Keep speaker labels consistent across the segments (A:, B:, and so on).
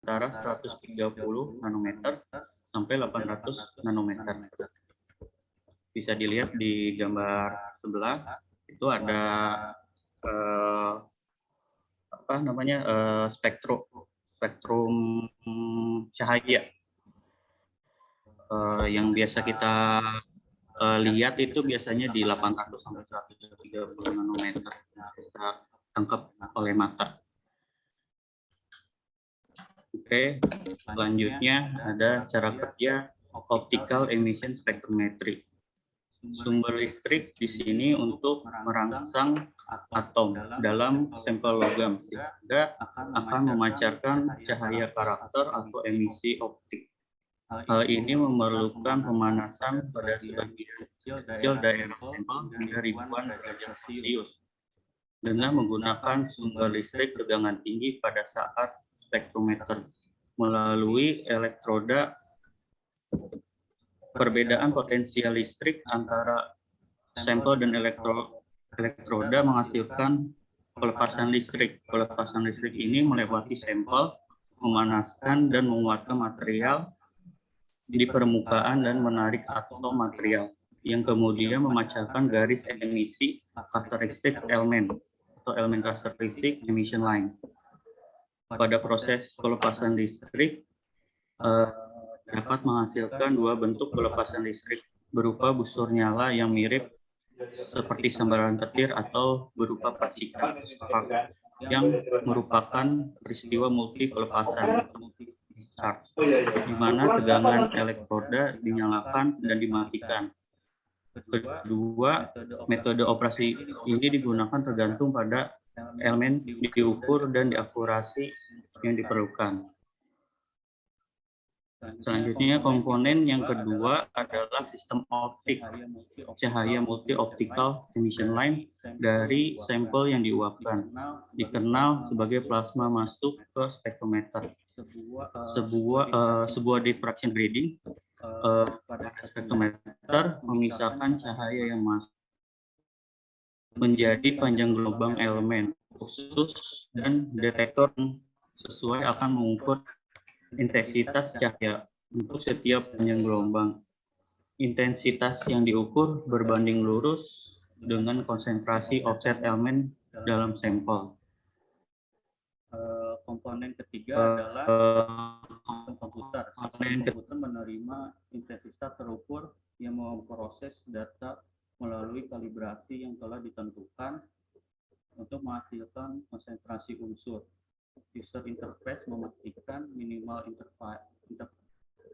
A: antara 130 nanometer sampai 800 nanometer. Bisa dilihat di gambar sebelah itu ada spektrum cahaya yang biasa kita lihat itu biasanya di 800 sampai 130 nanometer kita tangkap oleh mata. Oke, selanjutnya ada cara kerja optical emission spectrometry. Sumber listrik di sini untuk merangsang atom dalam sampel logam sehingga akan memancarkan cahaya karakter atau emisi optik. Hal ini memerlukan pemanasan pada sebagian kecil daerah sampel hingga ribuan derajat Celcius dengan menggunakan sumber listrik tegangan tinggi pada saat spektrometer melalui elektroda. Perbedaan potensial listrik antara sampel dan elektroda menghasilkan pelepasan listrik. Pelepasan listrik ini melewati sampel, memanaskan dan menguatkan material di permukaan dan menarik atom material yang kemudian memancarkan garis emisi karakteristik elemen atau elemen karakteristik emission line. Pada proses pelepasan listrik dapat menghasilkan dua bentuk pelepasan listrik berupa busur nyala yang mirip seperti sambaran petir atau berupa percikan yang merupakan peristiwa multi pelepasan di mana tegangan elektroda dinyalakan dan dimatikan. Kedua, metode operasi ini digunakan tergantung pada elemen diukur dan diakurasi yang diperlukan. Selanjutnya, komponen yang kedua adalah sistem optik cahaya multi optical emission line dari sampel yang diuapkan, dikenal sebagai plasma masuk ke spektrometer. Sebuah diffraction grading pada spektrometer memisahkan cahaya yang masuk menjadi panjang gelombang elemen khusus dan detektor sesuai akan mengukur intensitas cahaya untuk setiap panjang gelombang. Intensitas yang diukur berbanding lurus dengan konsentrasi offset elemen dalam sampel. Komponen ketiga adalah komputer. Komputer menerima intensitas terukur yang memproses data melalui kalibrasi yang telah ditentukan untuk menghasilkan konsentrasi unsur. User interface memastikan minimal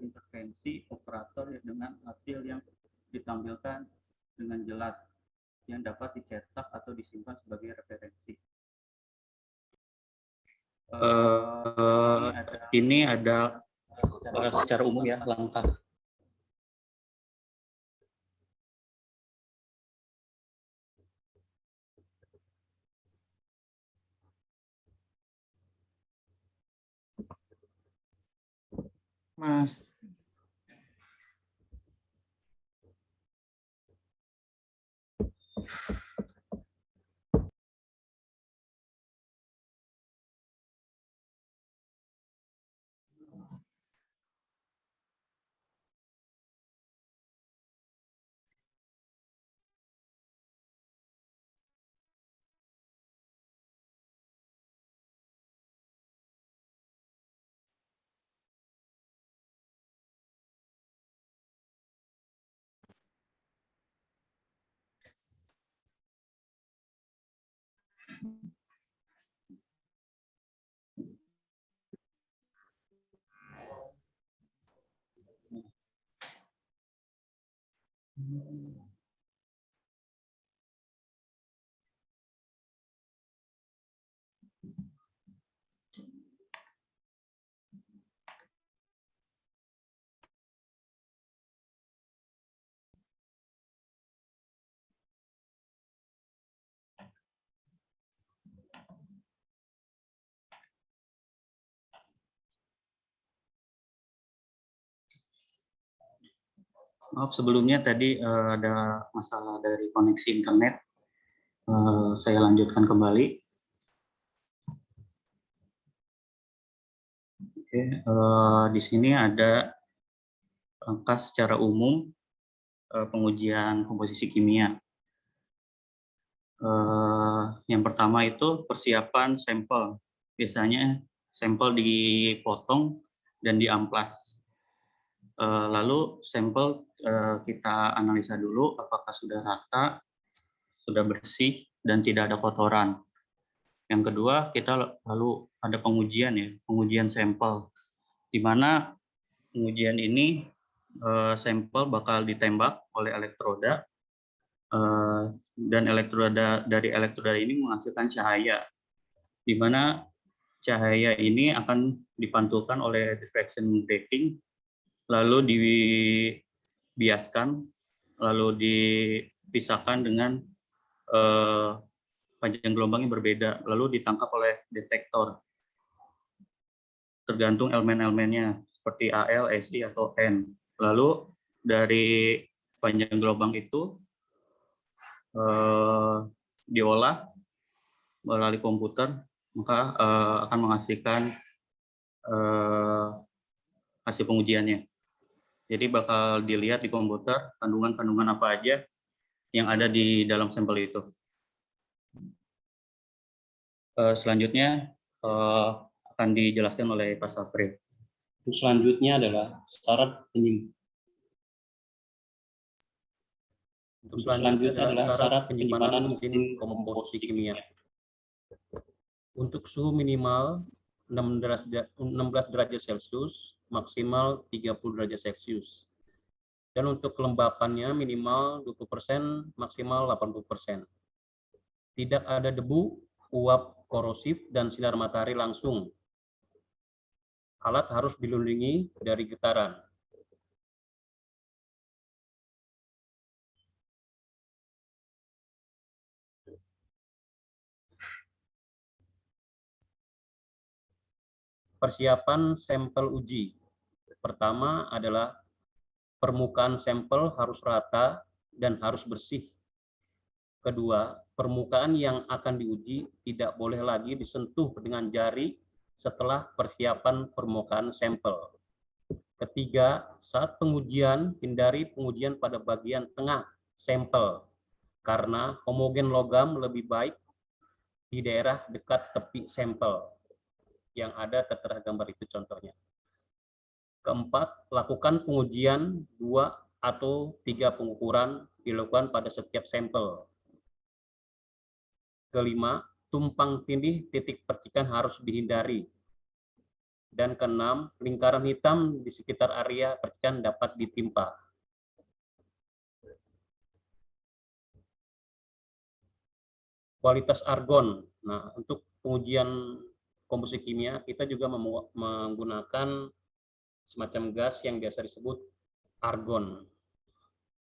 A: intervensi operator dengan hasil yang ditampilkan dengan jelas yang dapat dicetak atau disimpan sebagai referensi. Ini ada secara umum ya langkah. Mas. Maaf sebelumnya tadi ada masalah dari koneksi internet. Saya lanjutkan kembali. Di sini ada angka secara umum pengujian komposisi kimia. Yang pertama itu persiapan sampel. Biasanya sampel dipotong dan diamplas. Lalu sampel kita analisa dulu apakah sudah rata, sudah bersih, dan tidak ada kotoran. Yang kedua, kita lalu ada pengujian ya, pengujian sampel, di mana pengujian ini sampel bakal ditembak oleh elektroda, dan dari elektroda ini menghasilkan cahaya, di mana cahaya ini akan dipantulkan oleh diffraction grating, lalu dibiaskan, lalu dipisahkan dengan panjang gelombang yang berbeda, lalu ditangkap oleh detektor. Tergantung elemen-elemennya, seperti AL, SI, atau N. Lalu dari panjang gelombang itu diolah melalui komputer, maka akan menghasilkan hasil pengujiannya. Jadi bakal dilihat di komputer kandungan-kandungan apa aja yang ada di dalam sampel itu. Selanjutnya akan dijelaskan oleh Pak Safri.
B: Selanjutnya adalah syarat penyimpanan mesin komposisi kimia. Untuk suhu minimal 16 derajat Celcius, maksimal 30 derajat Celcius. Dan untuk kelembapannya minimal 20%, maksimal 80%. Tidak ada debu, uap korosif, dan sinar matahari langsung. Alat harus dilindungi dari getaran. Persiapan sampel uji. Pertama adalah permukaan sampel harus rata dan harus bersih. Kedua, permukaan yang akan diuji tidak boleh lagi disentuh dengan jari setelah persiapan permukaan sampel. Ketiga, saat pengujian, hindari pengujian pada bagian tengah sampel, karena homogen logam lebih baik di daerah dekat tepi sampel. Yang ada tertera gambar itu contohnya. Keempat, lakukan pengujian 2 atau 3 pengukuran dilakukan pada setiap sampel. Kelima, tumpang tindih titik percikan harus dihindari. Dan keenam, lingkaran hitam di sekitar area percikan dapat ditimpa. Kualitas argon. Nah, untuk pengujian komposisi kimia, kita juga menggunakan semacam gas yang biasa disebut argon.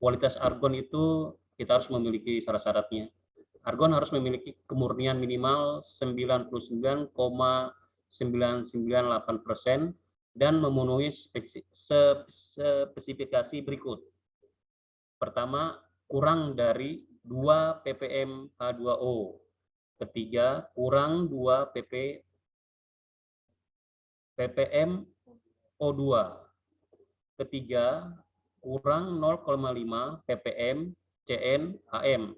B: Kualitas argon itu kita harus memiliki syarat-syaratnya. Argon harus memiliki kemurnian minimal 99,998% dan memenuhi spesifikasi berikut. Pertama, kurang dari 2 ppm H2O. Ketiga, kurang 2 ppm O2. Ketiga, kurang 0,5 ppm CnHm.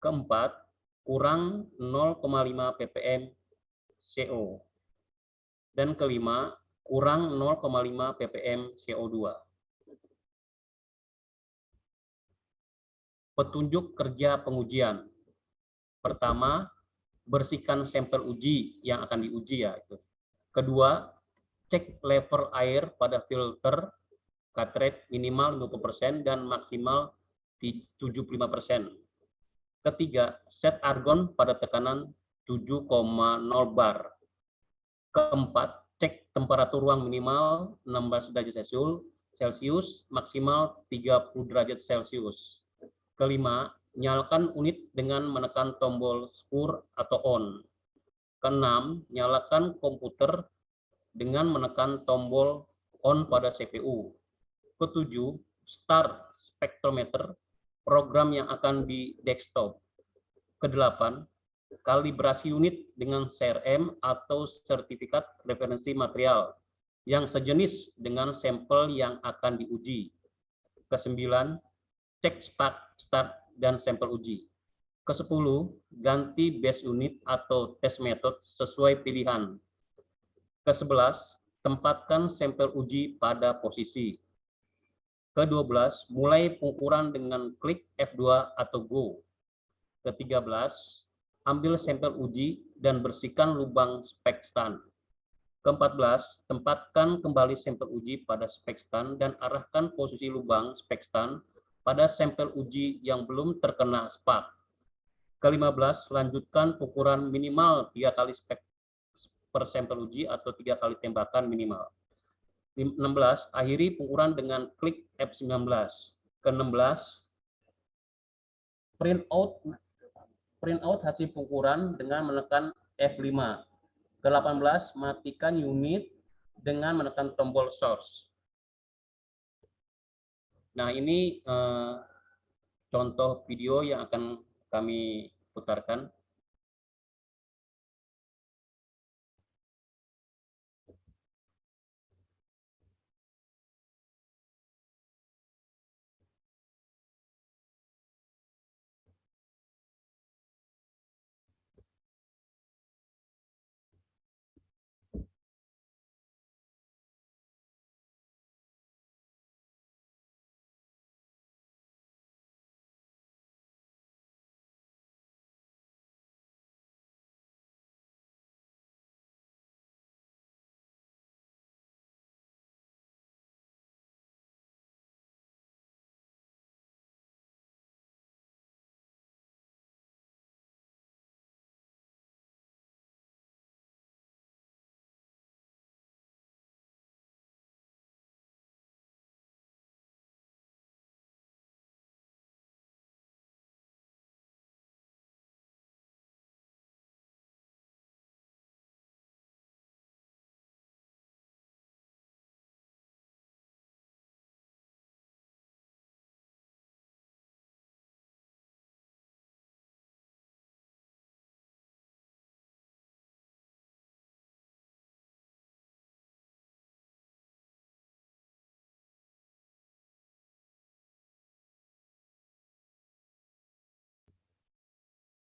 B: Keempat, kurang 0,5 ppm CO. Dan kelima, kurang 0,5 ppm CO2. Petunjuk kerja pengujian. Pertama, bersihkan sampel uji yang akan diuji ya itu. Kedua, cek level air pada filter cartridge minimal 50% dan maksimal 75%. Ketiga, set argon pada tekanan 7,0 bar. Keempat, cek temperatur ruang minimal 16 derajat Celcius, maksimal 30 derajat Celcius. Kelima, nyalakan unit dengan menekan tombol spur atau on. Keenam, nyalakan komputer dengan menekan tombol on pada CPU. Ketujuh, start spektrometer, program yang akan di desktop. Kedelapan, kalibrasi unit dengan CRM atau sertifikat referensi material. yang sejenis dengan sampel yang akan diuji. Ke-9, cek start dan sampel uji. Ke-10, ganti base unit atau test method sesuai pilihan. Ke-11, tempatkan sampel uji pada posisi. Ke-12, mulai pengukuran dengan klik F2 atau Go. Ke-13, ambil sampel uji dan bersihkan lubang spek stand. Ke-14, tempatkan kembali sampel uji pada spek stand dan arahkan posisi lubang spek stand pada sampel uji yang belum terkena spark. Ke-15, lanjutkan ukuran minimal 3 kali spek per sampel uji atau 3 kali tembakan minimal. 16, akhiri pengukuran dengan klik F19. Ke-16, print out hasil pengukuran dengan menekan F5. Ke-18, matikan unit dengan menekan tombol source. Nah, ini contoh video yang akan kami putarkan.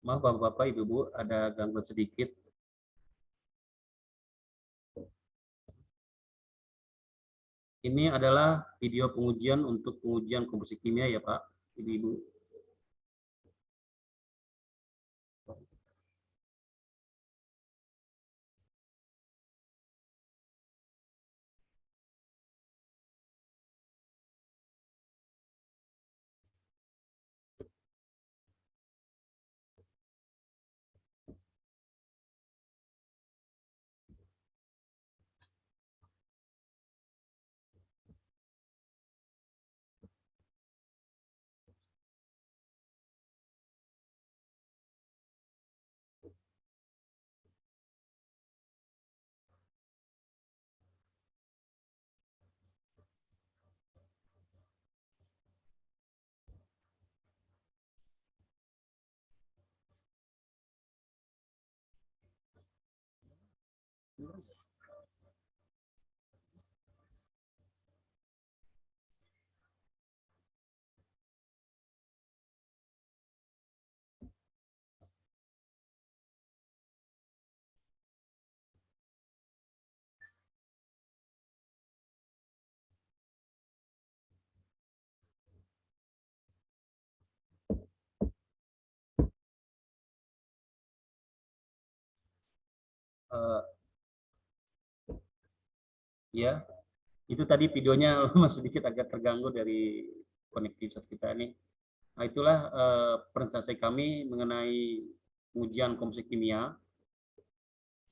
B: Maaf Bapak-Bapak, Ibu-Ibu, ada gangguan sedikit. Ini adalah video pengujian untuk pengujian komposisi kimia ya Pak, Ibu-Ibu. Ya, itu tadi videonya masih sedikit agak terganggu dari konektivitas kita ini. Nah, itulah presentasi kami mengenai pengujian komposisi kimia.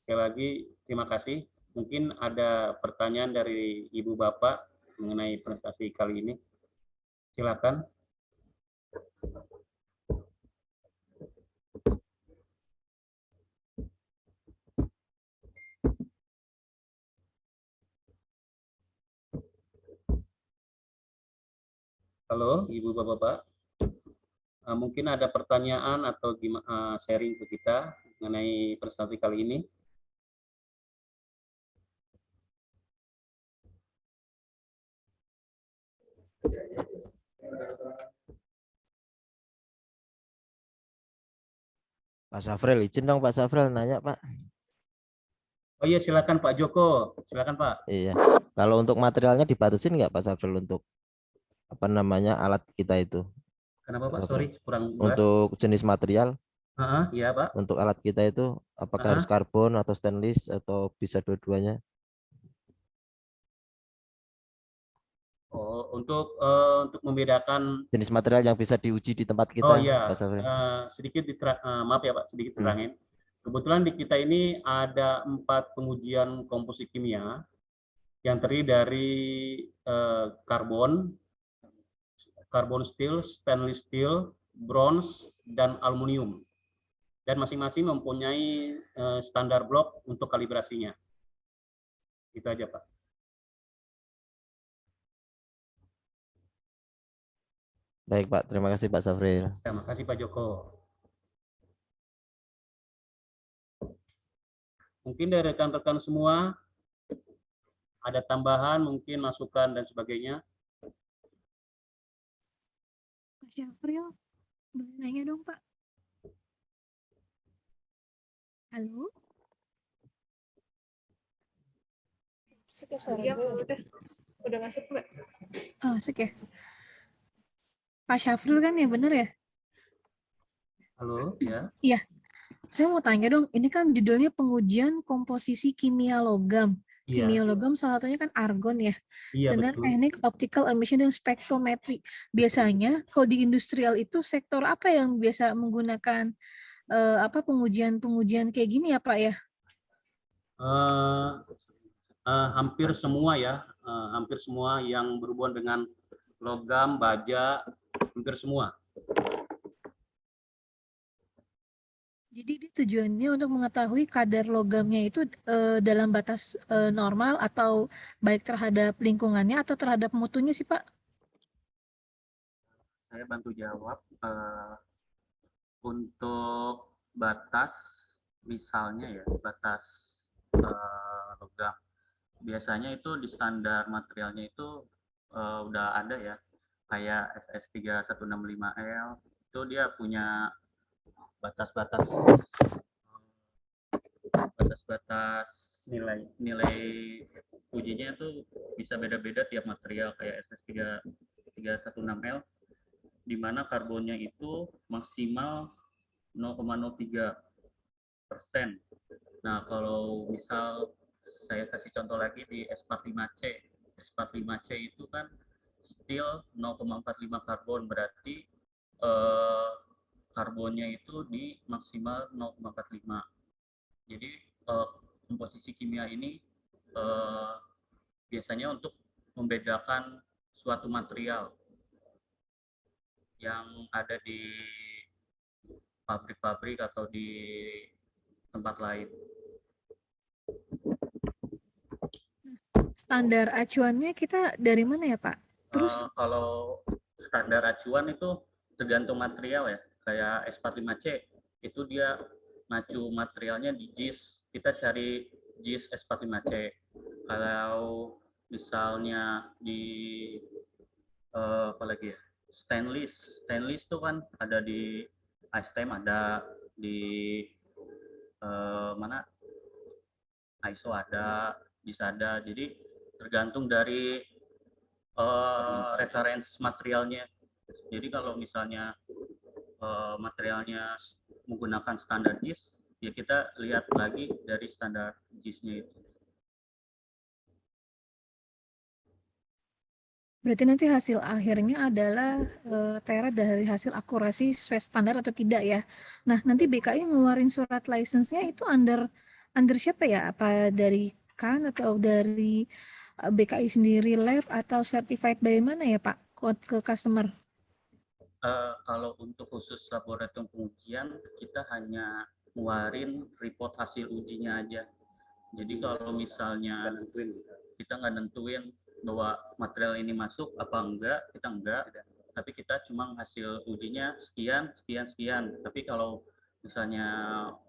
B: Sekali lagi, terima kasih. Mungkin ada pertanyaan dari Ibu Bapak mengenai presentasi kali ini. Silakan. Halo, Ibu Bapak. Mungkin ada pertanyaan atau sharing ke kita mengenai presentasi kali ini.
C: Pak Safril, izin dong Pak Safril nanya Pak.
B: Oh iya, silakan Pak Joko. Silakan Pak.
C: Iya. Kalau untuk materialnya dibatasin nggak Pak Safril untuk apa namanya alat kita itu?
B: Kenapa
C: Pak
B: Pak?
C: Safril.
B: Sorry, kurang jelas.
C: Untuk jenis material,
B: Iya Pak.
C: untuk alat kita itu apakah harus karbon atau stainless atau bisa dua-duanya?
B: Oh, untuk membedakan.
C: Jenis material yang bisa diuji di tempat
B: Oh
C: kita,
B: ya,
C: Pak Safril.
B: sedikit maaf ya Pak, sedikit terangin. Kebetulan di kita ini ada 4 pengujian komposisi kimia yang terdiri dari karbon, karbon steel, stainless steel, bronze, dan aluminium. Dan masing-masing mempunyai standar blok untuk kalibrasinya. Itu aja Pak.
C: Baik Pak, terima kasih Pak Safril.
B: Terima kasih Pak Joko. Mungkin dari rekan-rekan semua ada tambahan, mungkin masukan dan sebagainya.
D: Pak Syafril, boleh nanya dong Pak? Halo?
E: Iya, udah masuk Mbak.
D: Oh, masuk ya. Pak Syafril kan ya, bener ya?
B: Halo, ya.
D: Iya. Saya mau tanya dong, ini kan judulnya pengujian komposisi kimia logam.
B: Iya,
D: Kimia logam salah satunya kan argon ya,
B: iya
D: dengan
B: betul.
D: teknik optical emission dan spektrometri. Biasanya kalau di industrial itu sektor apa yang biasa menggunakan pengujian kayak gini ya Pak ya?
B: Hampir semua ya, hampir semua yang berhubungan dengan logam, baja, hampir semua.
D: Jadi ini tujuannya untuk mengetahui kadar logamnya itu dalam batas normal atau baik terhadap lingkungannya atau terhadap mutunya sih Pak?
A: Saya bantu jawab. Untuk batas, misalnya ya, batas logam. Biasanya itu di standar materialnya itu udah ada ya, kayak SS3165L, itu dia punya batas-batas nilai ujinya itu bisa beda-beda tiap material, kayak SS316L di mana karbonnya itu maksimal 0,03%. Nah, kalau misal saya kasih contoh lagi di S45C. S45C itu kan steel 0,45 karbon, berarti karbonnya itu di maksimal 0,45. Jadi komposisi kimia ini biasanya untuk membedakan suatu material yang ada di pabrik-pabrik atau di tempat lain.
D: Standar acuannya kita dari mana ya Pak? Terus
A: kalau standar acuan itu tergantung material ya. Kayak S45C itu dia ngacu materialnya di JIS. Kita cari JIS S45C. Kalau misalnya di apa lagi ya? Stainless itu kan ada di ASTM, ada di mana? ISO ada, bisa ada. Jadi tergantung dari reference materialnya. Jadi kalau misalnya materialnya menggunakan standar JIS, ya kita lihat lagi dari standar JIS-nya itu.
D: berarti nanti hasil akhirnya adalah tera dari hasil akurasi sesuai standar atau tidak ya. Nah, nanti BKI ngeluarin surat license-nya itu under siapa ya? Apa dari KAN atau dari BKI sendiri lab atau certified by mana ya Pak? Ke customer.
A: Kalau untuk khusus laboratorium pengujian, kita hanya ngeluarin report hasil ujinya aja. Jadi kalau misalnya kita nggak nentuin bahwa material ini masuk apa enggak, kita enggak. Tapi kita cuma hasil ujinya sekian, sekian, sekian. Tapi kalau misalnya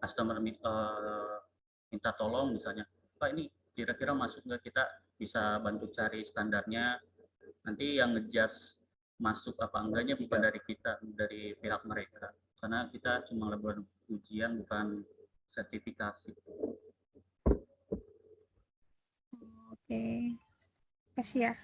A: customer minta tolong, misalnya, Pak ini kira-kira masuk nggak, kita bisa bantu cari standarnya. Nanti yang ngejudge masuk apa enggaknya bukan dari kita, dari pihak mereka. Karena kita cuma laboratorium ujian, bukan sertifikasi.
D: Oke, kasih ya.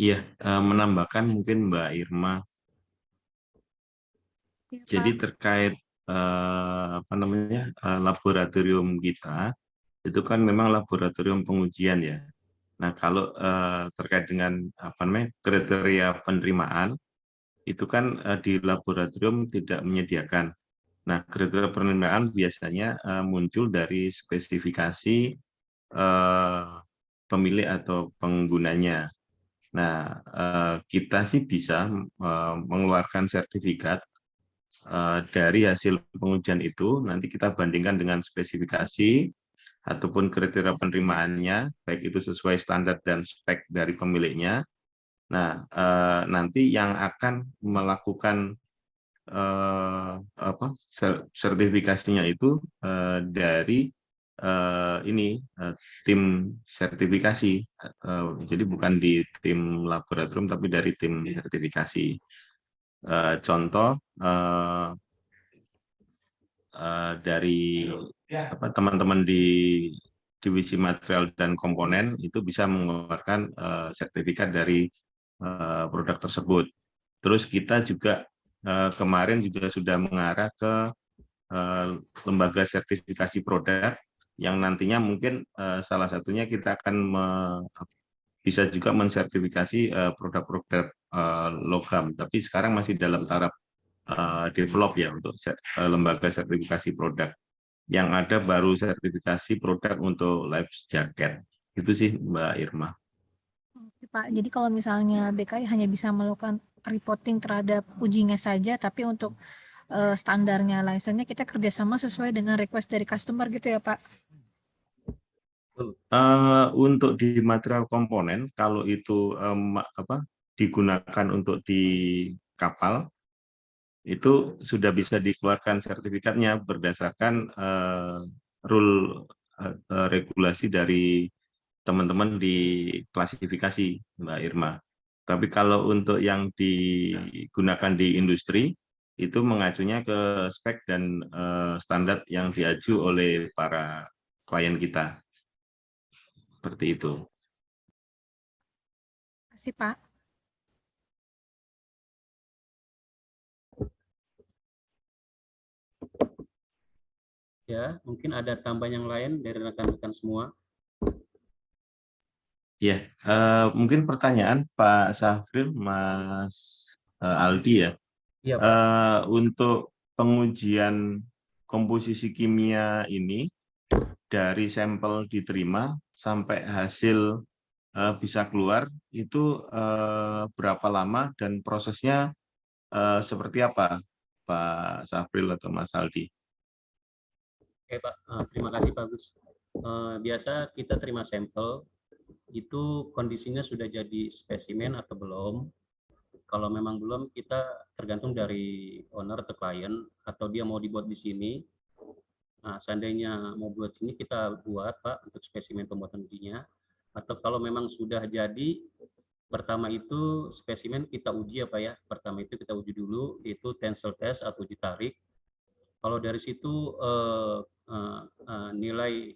F: Iya, menambahkan mungkin Mbak Irma.
D: Ya,
F: Jadi
D: Pak.
F: terkait laboratorium kita itu kan memang laboratorium pengujian ya. Nah, kalau terkait dengan kriteria penerimaan itu kan di laboratorium tidak menyediakan. Nah, kriteria penerimaan biasanya muncul dari spesifikasi pemilik atau penggunanya. Nah, kita sih bisa mengeluarkan sertifikat dari hasil pengujian itu. Nanti kita bandingkan dengan spesifikasi ataupun kriteria penerimaannya, baik itu sesuai standar dan spek dari pemiliknya. Nah, nanti yang akan melakukan sertifikasinya itu dari tim sertifikasi. Jadi bukan di tim laboratorium tapi dari tim sertifikasi. Contoh dari teman-teman di divisi material dan komponen itu bisa mengeluarkan sertifikat dari produk tersebut. Terus kita juga kemarin juga sudah mengarah ke lembaga sertifikasi produk yang nantinya mungkin salah satunya kita akan bisa juga mensertifikasi produk-produk logam, tapi sekarang masih dalam taraf develop ya untuk lembaga sertifikasi produk. Yang ada baru sertifikasi produk untuk life jacket. Itu sih Mbak Irma.
D: Oke, Pak. Jadi kalau misalnya BKI hanya bisa melakukan reporting terhadap ujinya saja, tapi untuk standarnya license-nya kita kerjasama sesuai dengan request dari customer gitu ya, Pak?
F: Untuk di material komponen, kalau itu digunakan untuk di kapal, itu sudah bisa dikeluarkan sertifikatnya berdasarkan rule regulasi dari teman-teman di klasifikasi, Mbak Irma. Tapi kalau untuk yang digunakan di industri, itu mengacunya ke spek dan standar yang diaju oleh para klien kita. Seperti itu.
D: Terima kasih, Pak.
B: Ya, mungkin ada tambahan yang lain dari rekan-rekan semua.
F: Ya, mungkin pertanyaan Pak Safril, Mas Aldi ya.
B: Iya, Pak.
F: Untuk pengujian komposisi kimia ini dari sampel diterima sampai hasil bisa keluar itu berapa lama dan prosesnya seperti apa, Pak Safril atau Mas Aldi?
B: Oke, Pak. Terima kasih, Pak Gus. Biasa kita terima sampel, itu kondisinya sudah jadi spesimen atau belum. Kalau memang belum, kita tergantung dari owner atau klien, atau dia mau dibuat di sini. Nah, seandainya mau buat sini, kita buat, Pak, untuk spesimen pembuatan ujinya. Atau kalau memang sudah jadi, pertama itu spesimen kita uji apa ya. Pertama itu kita uji dulu, itu tensile test atau uji tarik. Kalau dari situ nilai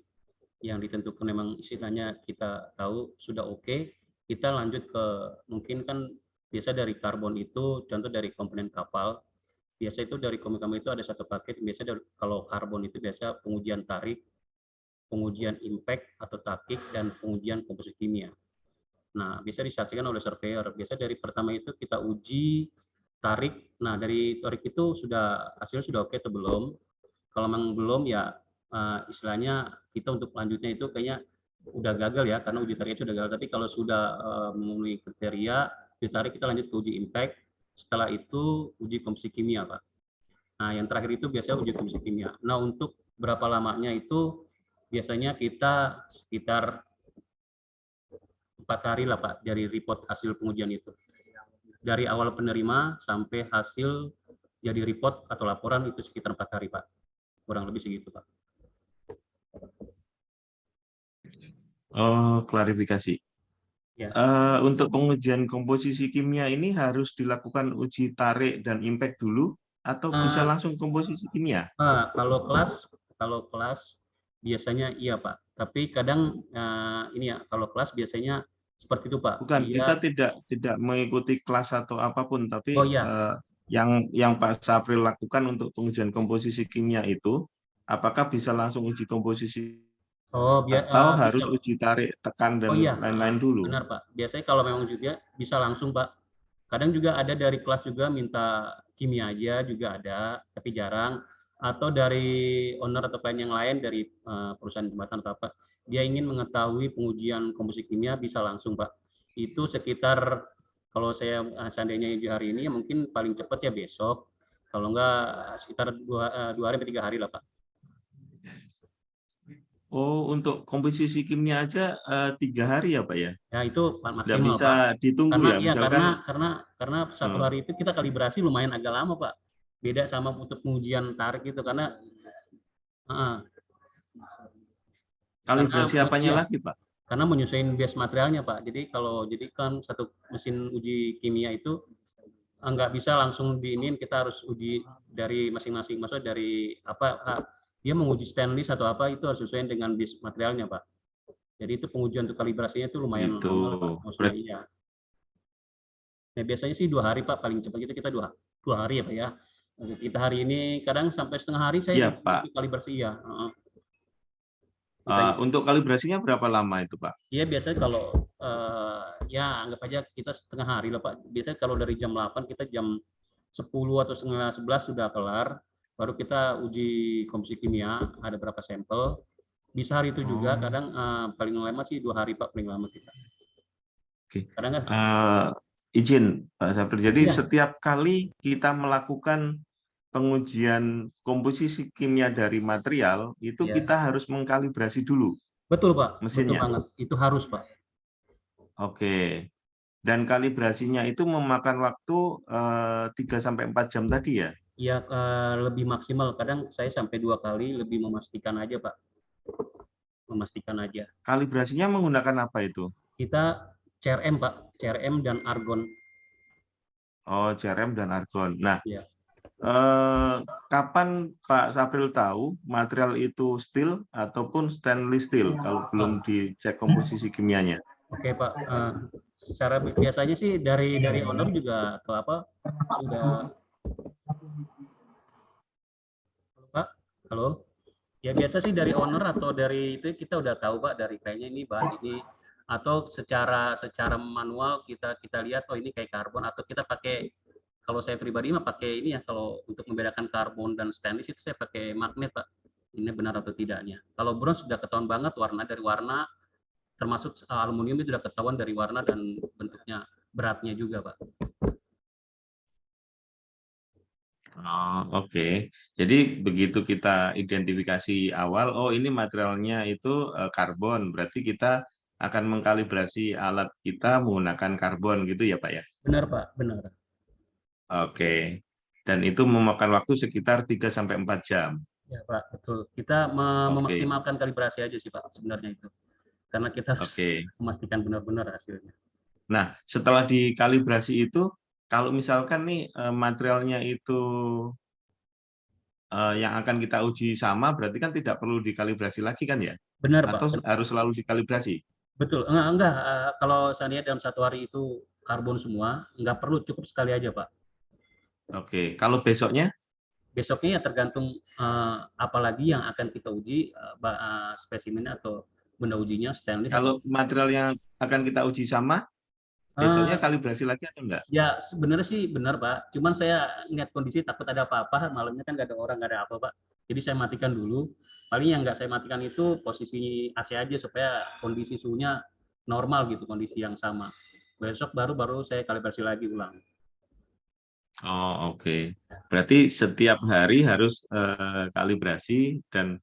B: yang ditentukan memang istilahnya kita tahu sudah oke, kita lanjut ke mungkin kan biasa dari karbon itu contoh dari komponen kapal. Biasa itu dari komponen itu ada satu paket, biasa dari, kalau karbon itu biasa pengujian tarik, pengujian impact atau takik, dan pengujian komposisi kimia. Nah, bisa disaksikan oleh surveyor. Biasa dari pertama itu kita uji tarik. Nah, dari tarik itu sudah hasilnya sudah oke atau belum. Kalau memang belum ya istilahnya kita untuk lanjutnya itu kayaknya udah gagal ya, karena uji tarik itu udah gagal. Tapi kalau sudah memenuhi kriteria uji tarik, kita lanjut ke uji impact. Setelah itu uji komposisi kimia, Pak. Nah, yang terakhir itu biasanya uji komposisi kimia. Nah, untuk berapa lamanya itu biasanya kita sekitar 4 hari lah, Pak, dari report hasil pengujian itu. Dari awal penerima sampai hasil jadi report atau laporan itu sekitar 4 hari, Pak. Kurang lebih segitu, Pak.
F: Oh, klarifikasi.
B: Ya.
F: Untuk pengujian komposisi kimia ini harus dilakukan uji tarik dan impact dulu atau bisa langsung komposisi kimia?
B: Kalau kelas biasanya iya, Pak. Tapi kadang ini ya, kalau kelas biasanya seperti itu, Pak.
F: Bukan,
B: Dia,
F: kita tidak mengikuti kelas atau apapun, tapi
B: oh iya,
F: yang Pak Sapril lakukan untuk pengujian komposisi kimia itu, apakah bisa langsung uji komposisi atau harus
B: bisa.
F: uji tarik, tekan,
B: Oh
F: dan
B: iya,
F: lain-lain dulu?
B: benar, Pak. Biasanya kalau memang juga bisa langsung, Pak. Kadang juga ada dari kelas juga minta kimia aja juga ada, tapi jarang. Atau dari owner atau klien yang lain dari perusahaan jembatan atau apa, dia ingin mengetahui pengujian komposisi kimia bisa langsung, Pak. Itu sekitar, kalau saya seandainya di hari ini, mungkin paling cepat ya besok. Kalau enggak sekitar 2 hari atau 3 hari lah, Pak.
F: Oh, untuk komposisi kimia aja 3 hari ya, Pak ya?
B: Ya itu
F: Nggak
B: maksimal,
F: bisa
B: Pak.
F: ditunggu
B: Karena
F: ya,
B: iya,
F: misalkan.
B: karena 1 hari itu kita kalibrasi lumayan agak lama, Pak. Beda sama untuk pengujian tarik itu karena
F: Kalibrasi apanya
B: iya,
F: lagi, Pak?
B: karena menyesuaikan base materialnya, Pak. Jadi kan satu mesin uji kimia itu nggak bisa langsung diinin, kita harus uji dari masing-masing. Maksudnya dari apa, dia menguji stainless atau apa, itu harus sesuai dengan base materialnya, Pak. Jadi itu pengujian untuk kalibrasinya itu lumayan
F: Itu
B: lama, Pak. Maksudnya iya. Nah, biasanya sih 2 hari, Pak, paling cepat itu kita 2 hari ya, Pak ya. Kita hari ini kadang sampai setengah hari saya
F: ya, Pak.
B: kalibrasi ya.
F: Untuk kalibrasinya berapa lama itu, Pak?
B: Iya, biasanya kalau ya anggap aja kita setengah hari lah, Pak. Biasanya kalau dari jam 8 kita jam 10 atau setengah 11 sudah kelar. Baru kita uji komposisi kimia, ada berapa sampel. Bisa hari itu juga, kadang paling lama sih 2 hari, Pak, paling lama kita.
F: Oke.
B: Kadang kan
F: Izin, Pak Sapril. Jadi
B: iya,
F: setiap kali kita melakukan pengujian komposisi kimia dari material, itu
B: iya.
F: kita harus mengkalibrasi dulu
B: Betul, Pak. Betul
F: mesinnya.
B: banget. Itu harus, Pak.
F: Oke. Dan kalibrasinya itu memakan waktu 3-4 jam tadi ya?
B: Ya, lebih maksimal. Kadang saya sampai 2 kali lebih memastikan aja, Pak. Memastikan aja.
F: Kalibrasinya menggunakan apa itu?
B: Kita CRM, Pak. CRM dan argon.
F: Oh, CRM dan argon. Nah,
B: Ya.
F: kapan Pak Sapril tahu material itu steel ataupun stainless steel kalau belum dicek komposisi kimianya?
B: Oke, Pak. Secara biasanya sih dari owner juga atau apa sudah. Pak, halo. Ya biasa sih dari owner atau dari itu kita udah tahu, Pak, dari kayaknya ini bahan ini, atau secara manual kita lihat oh ini kayak karbon, atau kita pakai, kalau saya pribadi mah pakai ini ya, kalau untuk membedakan karbon dan stainless itu saya pakai magnet, Pak. Ini benar atau tidaknya. Kalau bronze sudah ketahuan banget dari warna, termasuk aluminium itu sudah ketahuan dari warna dan bentuknya, beratnya juga, Pak.
F: Oh, oke. Jadi begitu kita identifikasi awal, oh ini materialnya itu karbon, berarti kita akan mengkalibrasi alat kita menggunakan karbon gitu ya, Pak ya?
B: Benar, Pak, benar.
F: Oke. Dan itu memakan waktu sekitar 3-4 jam.
B: Ya, Pak, betul. Kita memaksimalkan kalibrasi aja sih, Pak, sebenarnya itu. Karena kita harus memastikan benar-benar hasilnya.
F: Nah, setelah dikalibrasi itu, kalau misalkan nih materialnya itu yang akan kita uji sama, berarti kan tidak perlu dikalibrasi lagi kan ya?
B: Benar,
F: Atau
B: Pak.
F: harus selalu dikalibrasi?
B: Betul. Enggak. Kalau seandainya dalam 1 hari itu karbon semua, enggak perlu, cukup sekali aja, Pak.
F: Oke. Kalau besoknya?
B: Besoknya ya tergantung apalagi yang akan kita uji, spesimen atau benda ujinya stainless.
F: Kalau material yang akan kita uji sama, besoknya kalibrasi lagi atau enggak?
B: Ya sebenarnya sih benar, Pak. Cuman saya lihat kondisi takut ada apa-apa, malamnya kan nggak ada orang, nggak ada apa, Pak. Jadi saya matikan dulu. Paling yang nggak saya matikan itu posisi AC aja supaya kondisi suhunya normal gitu, kondisi yang sama. Besok baru saya kalibrasi lagi ulang.
F: Oh, oke. Berarti setiap hari harus kalibrasi, dan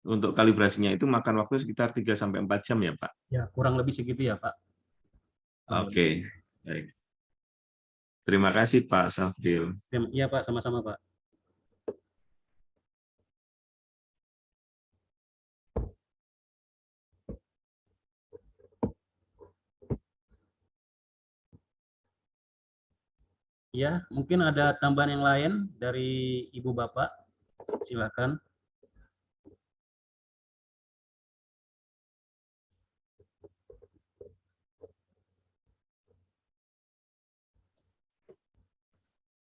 F: untuk kalibrasinya itu makan waktu sekitar 3-4 jam ya, Pak?
B: Ya, kurang lebih segitu ya, Pak.
F: Oke, baik. Terima kasih Pak Safril.
B: Iya Pak, sama-sama Pak. Ya, mungkin ada tambahan yang lain dari Ibu Bapak. Silakan.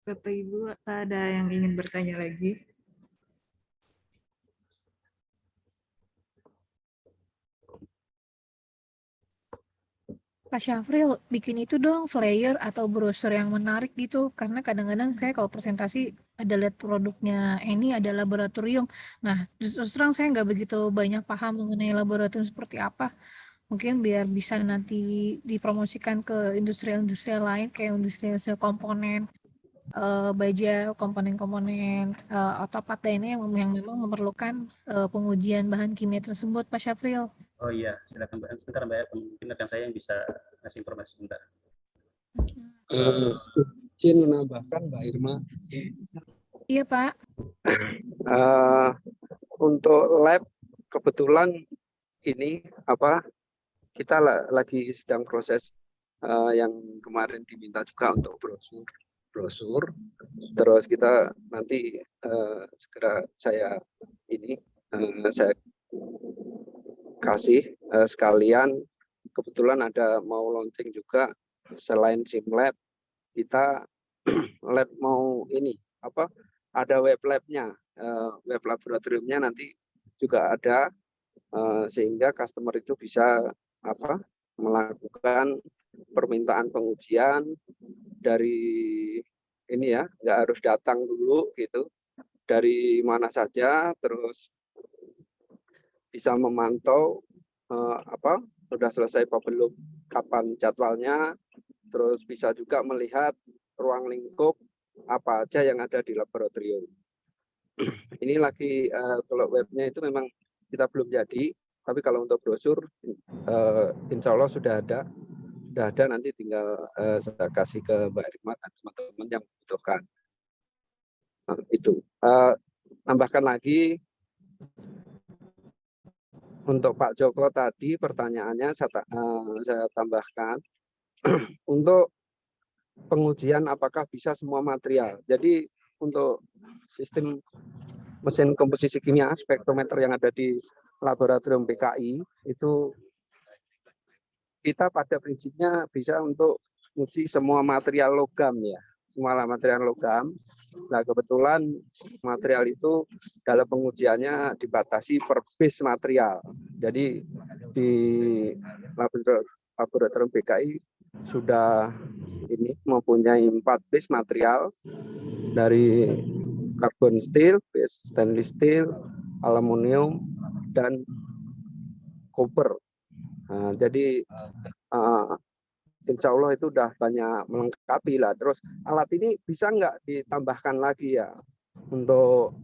E: Bapak Ibu, ada yang ingin bertanya lagi?
D: Pak Syafril, bikin itu dong flyer atau brosur yang menarik gitu. Karena kadang-kadang saya kalau presentasi ada lihat produknya ini ada laboratorium. Nah, terus terang saya nggak begitu banyak paham mengenai laboratorium seperti apa. Mungkin biar bisa nanti dipromosikan ke industri-industri lain kayak industri komponen, baja, komponen-komponen otopat lainnya yang memang memerlukan pengujian bahan kimia tersebut, Pak Syafril.
B: Oh iya, silakan Mbak. Sebentar Mbak, mungkin rekan saya yang bisa ngasih informasi sebentar.
G: Izin menambahkan Mbak Irma.
D: Iya, Pak.
G: Untuk lab kebetulan ini kita lagi sedang proses yang kemarin diminta juga untuk brosur. Terus kita nanti segera saya kasih sekalian. Kebetulan ada mau launching juga selain SimLab, kita lab mau ada web labnya, web laboratoriumnya nanti juga ada, sehingga customer itu bisa melakukan permintaan pengujian dari ini ya, nggak harus datang dulu gitu, dari mana saja, terus bisa memantau sudah selesai apa belum, kapan jadwalnya, terus bisa juga melihat ruang lingkup apa aja yang ada di laboratorium. Ini lagi kalau webnya itu memang kita belum jadi, tapi kalau untuk brosur insya Allah sudah ada nanti tinggal saya kasih ke Mbak Irma dan teman-teman yang membutuhkan. Nah, itu tambahkan lagi untuk Pak Joko tadi pertanyaannya saya tambahkan untuk pengujian apakah bisa semua material. Jadi untuk sistem mesin komposisi kimia spektrometer yang ada di laboratorium PKI itu kita pada prinsipnya bisa untuk uji semua material logam ya, semua material logam. Nah kebetulan material itu dalam pengujiannya dibatasi per base material. Jadi di laboratorium PKI sudah ini mempunyai 4 base material dari karbon steel, base stainless steel, aluminium, dan koper. Nah, jadi insya Allah itu udah banyak melengkapi lah. Terus alat ini bisa nggak ditambahkan lagi ya untuk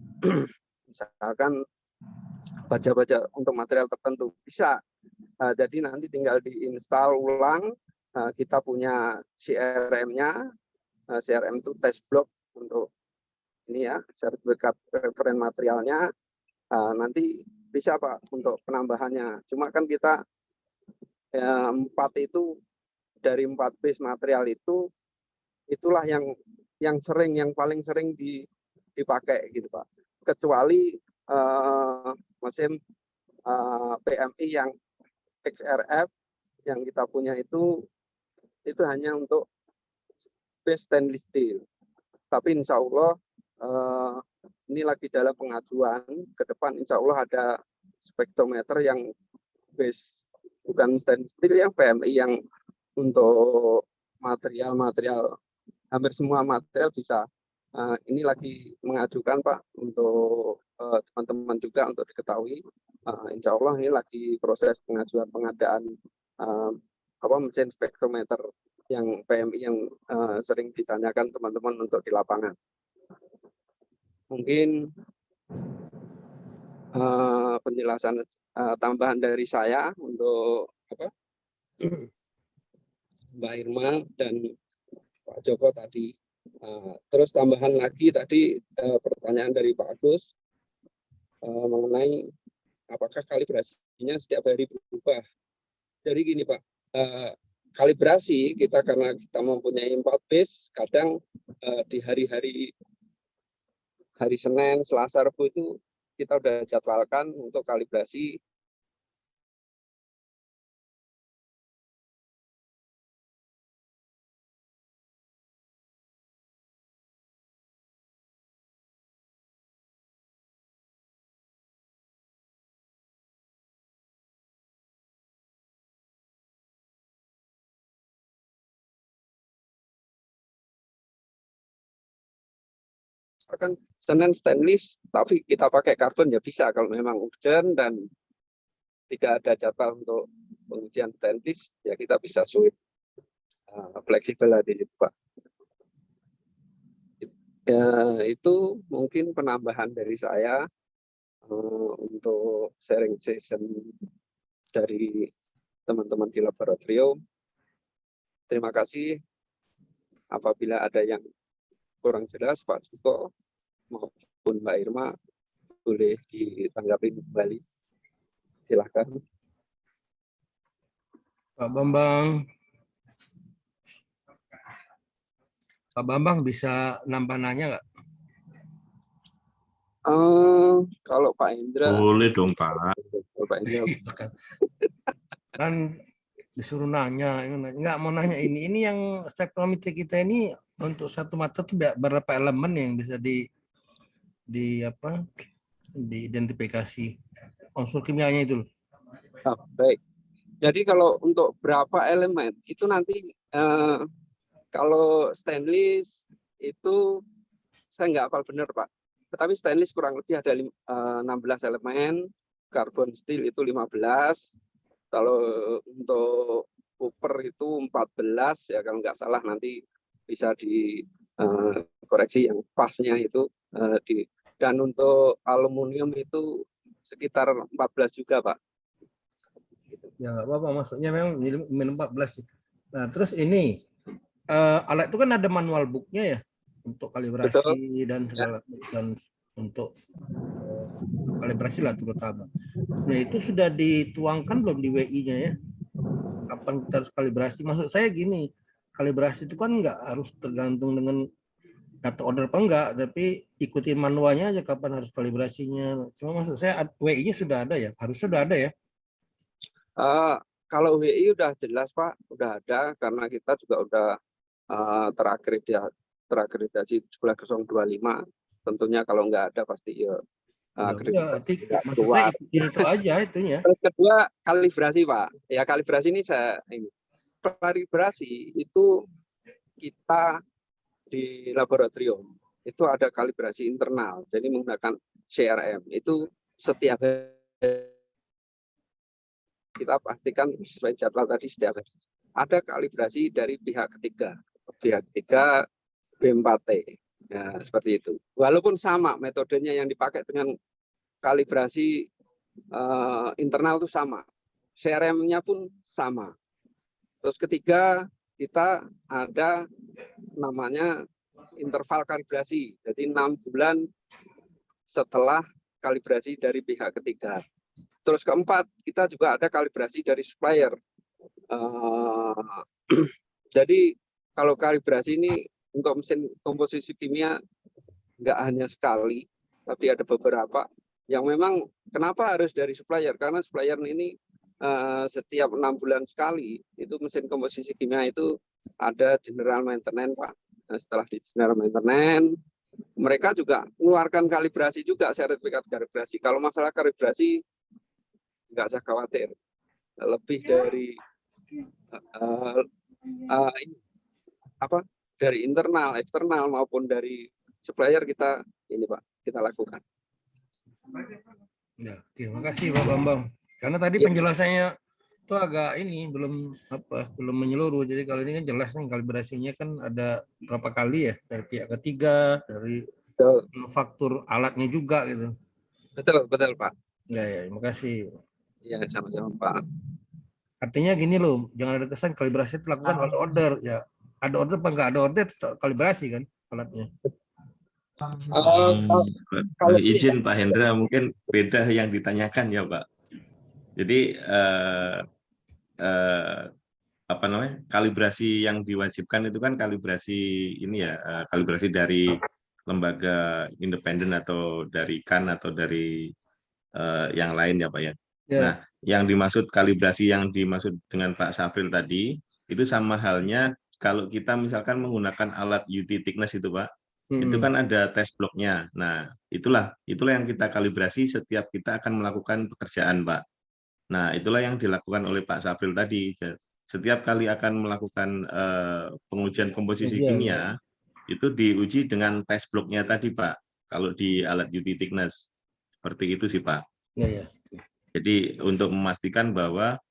G: misalkan baja-baja untuk material tertentu bisa. Jadi nanti tinggal diinstal ulang. Kita punya CRM-nya. CRM itu test block untuk ini ya, sertifikat referen materialnya. Nanti bisa Pak untuk penambahannya. Cuma kan kita 4 itu dari 4 base material itu itulah yang paling sering dipakai gitu Pak. Kecuali mesin PMI yang XRF yang kita punya itu hanya untuk base stainless steel. Tapi insya Allah ini lagi dalam pengajuan, ke depan insya Allah ada spektrometer yang base bukan stainless steel yang PMI yang untuk material hampir semua material bisa. Ini lagi mengajukan Pak untuk teman-teman juga untuk diketahui. Insya Allah ini lagi proses pengajuan pengadaan mesin spektrometer yang PMI yang sering ditanyakan teman-teman untuk di lapangan. Mungkin penjelasan tambahan dari saya untuk Mbak Irma dan Pak Joko tadi. Terus tambahan lagi tadi pertanyaan dari Pak Agus mengenai apakah kalibrasinya setiap hari berubah. Jadi gini Pak, kalibrasi kita karena kita mempunyai 4 base, kadang di hari Senin, Selasa, Rabu itu kita udah jadwalkan untuk kalibrasi. Kan Senin stainless, tapi kita pakai karbon ya bisa kalau memang urgent dan tidak ada jadwal untuk pengujian stainless, ya kita bisa switch fleksibel di situ Pak. Ya, itu mungkin penambahan dari saya untuk sharing session dari teman-teman di laboratorium. Terima kasih. Apabila ada yang kurang jelas, Pak Joko maupun Mbak Irma, boleh ditanggapi kembali. Silakan.
H: Pak Bambang. Pak Bambang bisa nambah nanya nggak?
G: Kalau Pak Indra.
F: Boleh dong Pak.
G: Pak Indra.
H: Kan disuruh nanya, nggak mau nanya ini yang spektrometri kita ini untuk satu mata tuh berapa elemen yang bisa diidentifikasi unsur kimianya itu.
G: Baik. Jadi kalau untuk berapa elemen itu nanti kalau stainless itu saya nggak hafal benar Pak. Tetapi stainless kurang lebih ada 16 elemen, karbon steel itu 15. Kalau untuk copper itu 14 ya kalau nggak salah, nanti bisa dikoreksi yang pasnya itu dan untuk aluminium itu sekitar 14 juga Pak.
H: Ya nggak apa-apa, maksudnya memang minum 14. Nah terus ini alat itu kan ada manual booknya ya untuk kalibrasi. Betul. Dan segala dan untuk kalibrasi lah terutama. Nah itu sudah dituangkan belum di WI-nya ya? Kapan kita harus kalibrasi? Maksud saya gini, kalibrasi itu kan nggak harus tergantung dengan data order apa enggak, tapi ikutin manualnya aja kapan harus kalibrasinya. Cuma maksud saya WI-nya sudah ada ya? Harus sudah ada ya?
G: Kalau WI udah jelas Pak, udah ada karena kita juga udah terakreditasi 17025. Tentunya kalau nggak ada pasti ya.
H: Maksudnya itu aja itunya.
G: Terus kedua kalibrasi Pak. Ya kalibrasi ini kalibrasi itu kita di laboratorium itu ada kalibrasi internal. Jadi menggunakan CRM itu setiap hari kita pastikan sesuai jadwal tadi setiap hari. Ada kalibrasi dari pihak ketiga B4T. Ya, seperti itu. Walaupun sama metodenya yang dipakai dengan kalibrasi internal itu sama. CRM-nya pun sama. Terus ketiga, kita ada namanya interval kalibrasi. Jadi 6 bulan setelah kalibrasi dari pihak ketiga. Terus keempat, kita juga ada kalibrasi dari supplier. Jadi kalau kalibrasi ini untuk mesin komposisi kimia nggak hanya sekali, tapi ada beberapa yang memang kenapa harus dari supplier? Karena supplier ini setiap 6 bulan sekali itu mesin komposisi kimia itu ada general maintenance Pak. Nah, setelah di general maintenance, mereka juga mengeluarkan kalibrasi juga, sertifikat kalibrasi. Kalau masalah kalibrasi nggak usah khawatir, lebih dari dari internal, eksternal maupun dari supplier kita ini Pak, kita lakukan.
H: Ya, terima kasih Pak Bambang. Karena tadi penjelasannya itu agak belum menyeluruh. Jadi kalau ini kan jelas nih kalibrasinya kan ada berapa kali ya, dari pihak ketiga, dari manufaktur alatnya juga gitu.
G: Betul Pak.
H: Ya, terima kasih.
G: Ya, sama-sama Pak.
H: Artinya gini loh, jangan ada kesan kalibrasi itu dilakukan oleh order ya. ada order apa nggak ada order kalibrasi kan alatnya.
G: Kalau
F: Izin Pak Hendra, mungkin beda yang ditanyakan ya Pak. Jadi apa namanya, kalibrasi yang diwajibkan itu kan kalibrasi ini ya, kalibrasi dari lembaga independen atau dari KAN atau dari yang lain ya Pak ya.
H: Ya.
F: Nah, yang dimaksud kalibrasi yang dimaksud dengan Pak Sapril tadi itu sama halnya kalau kita misalkan menggunakan alat UT thickness itu Pak, itu kan ada test blocknya. Nah, itulah yang kita kalibrasi setiap kita akan melakukan pekerjaan Pak. Nah, itulah yang dilakukan oleh Pak Sapril tadi. Setiap kali akan melakukan pengujian komposisi kimia, itu diuji dengan test blocknya tadi Pak. Kalau di alat UT thickness. Seperti itu sih Pak.
H: Ya.
F: Jadi untuk memastikan bahwa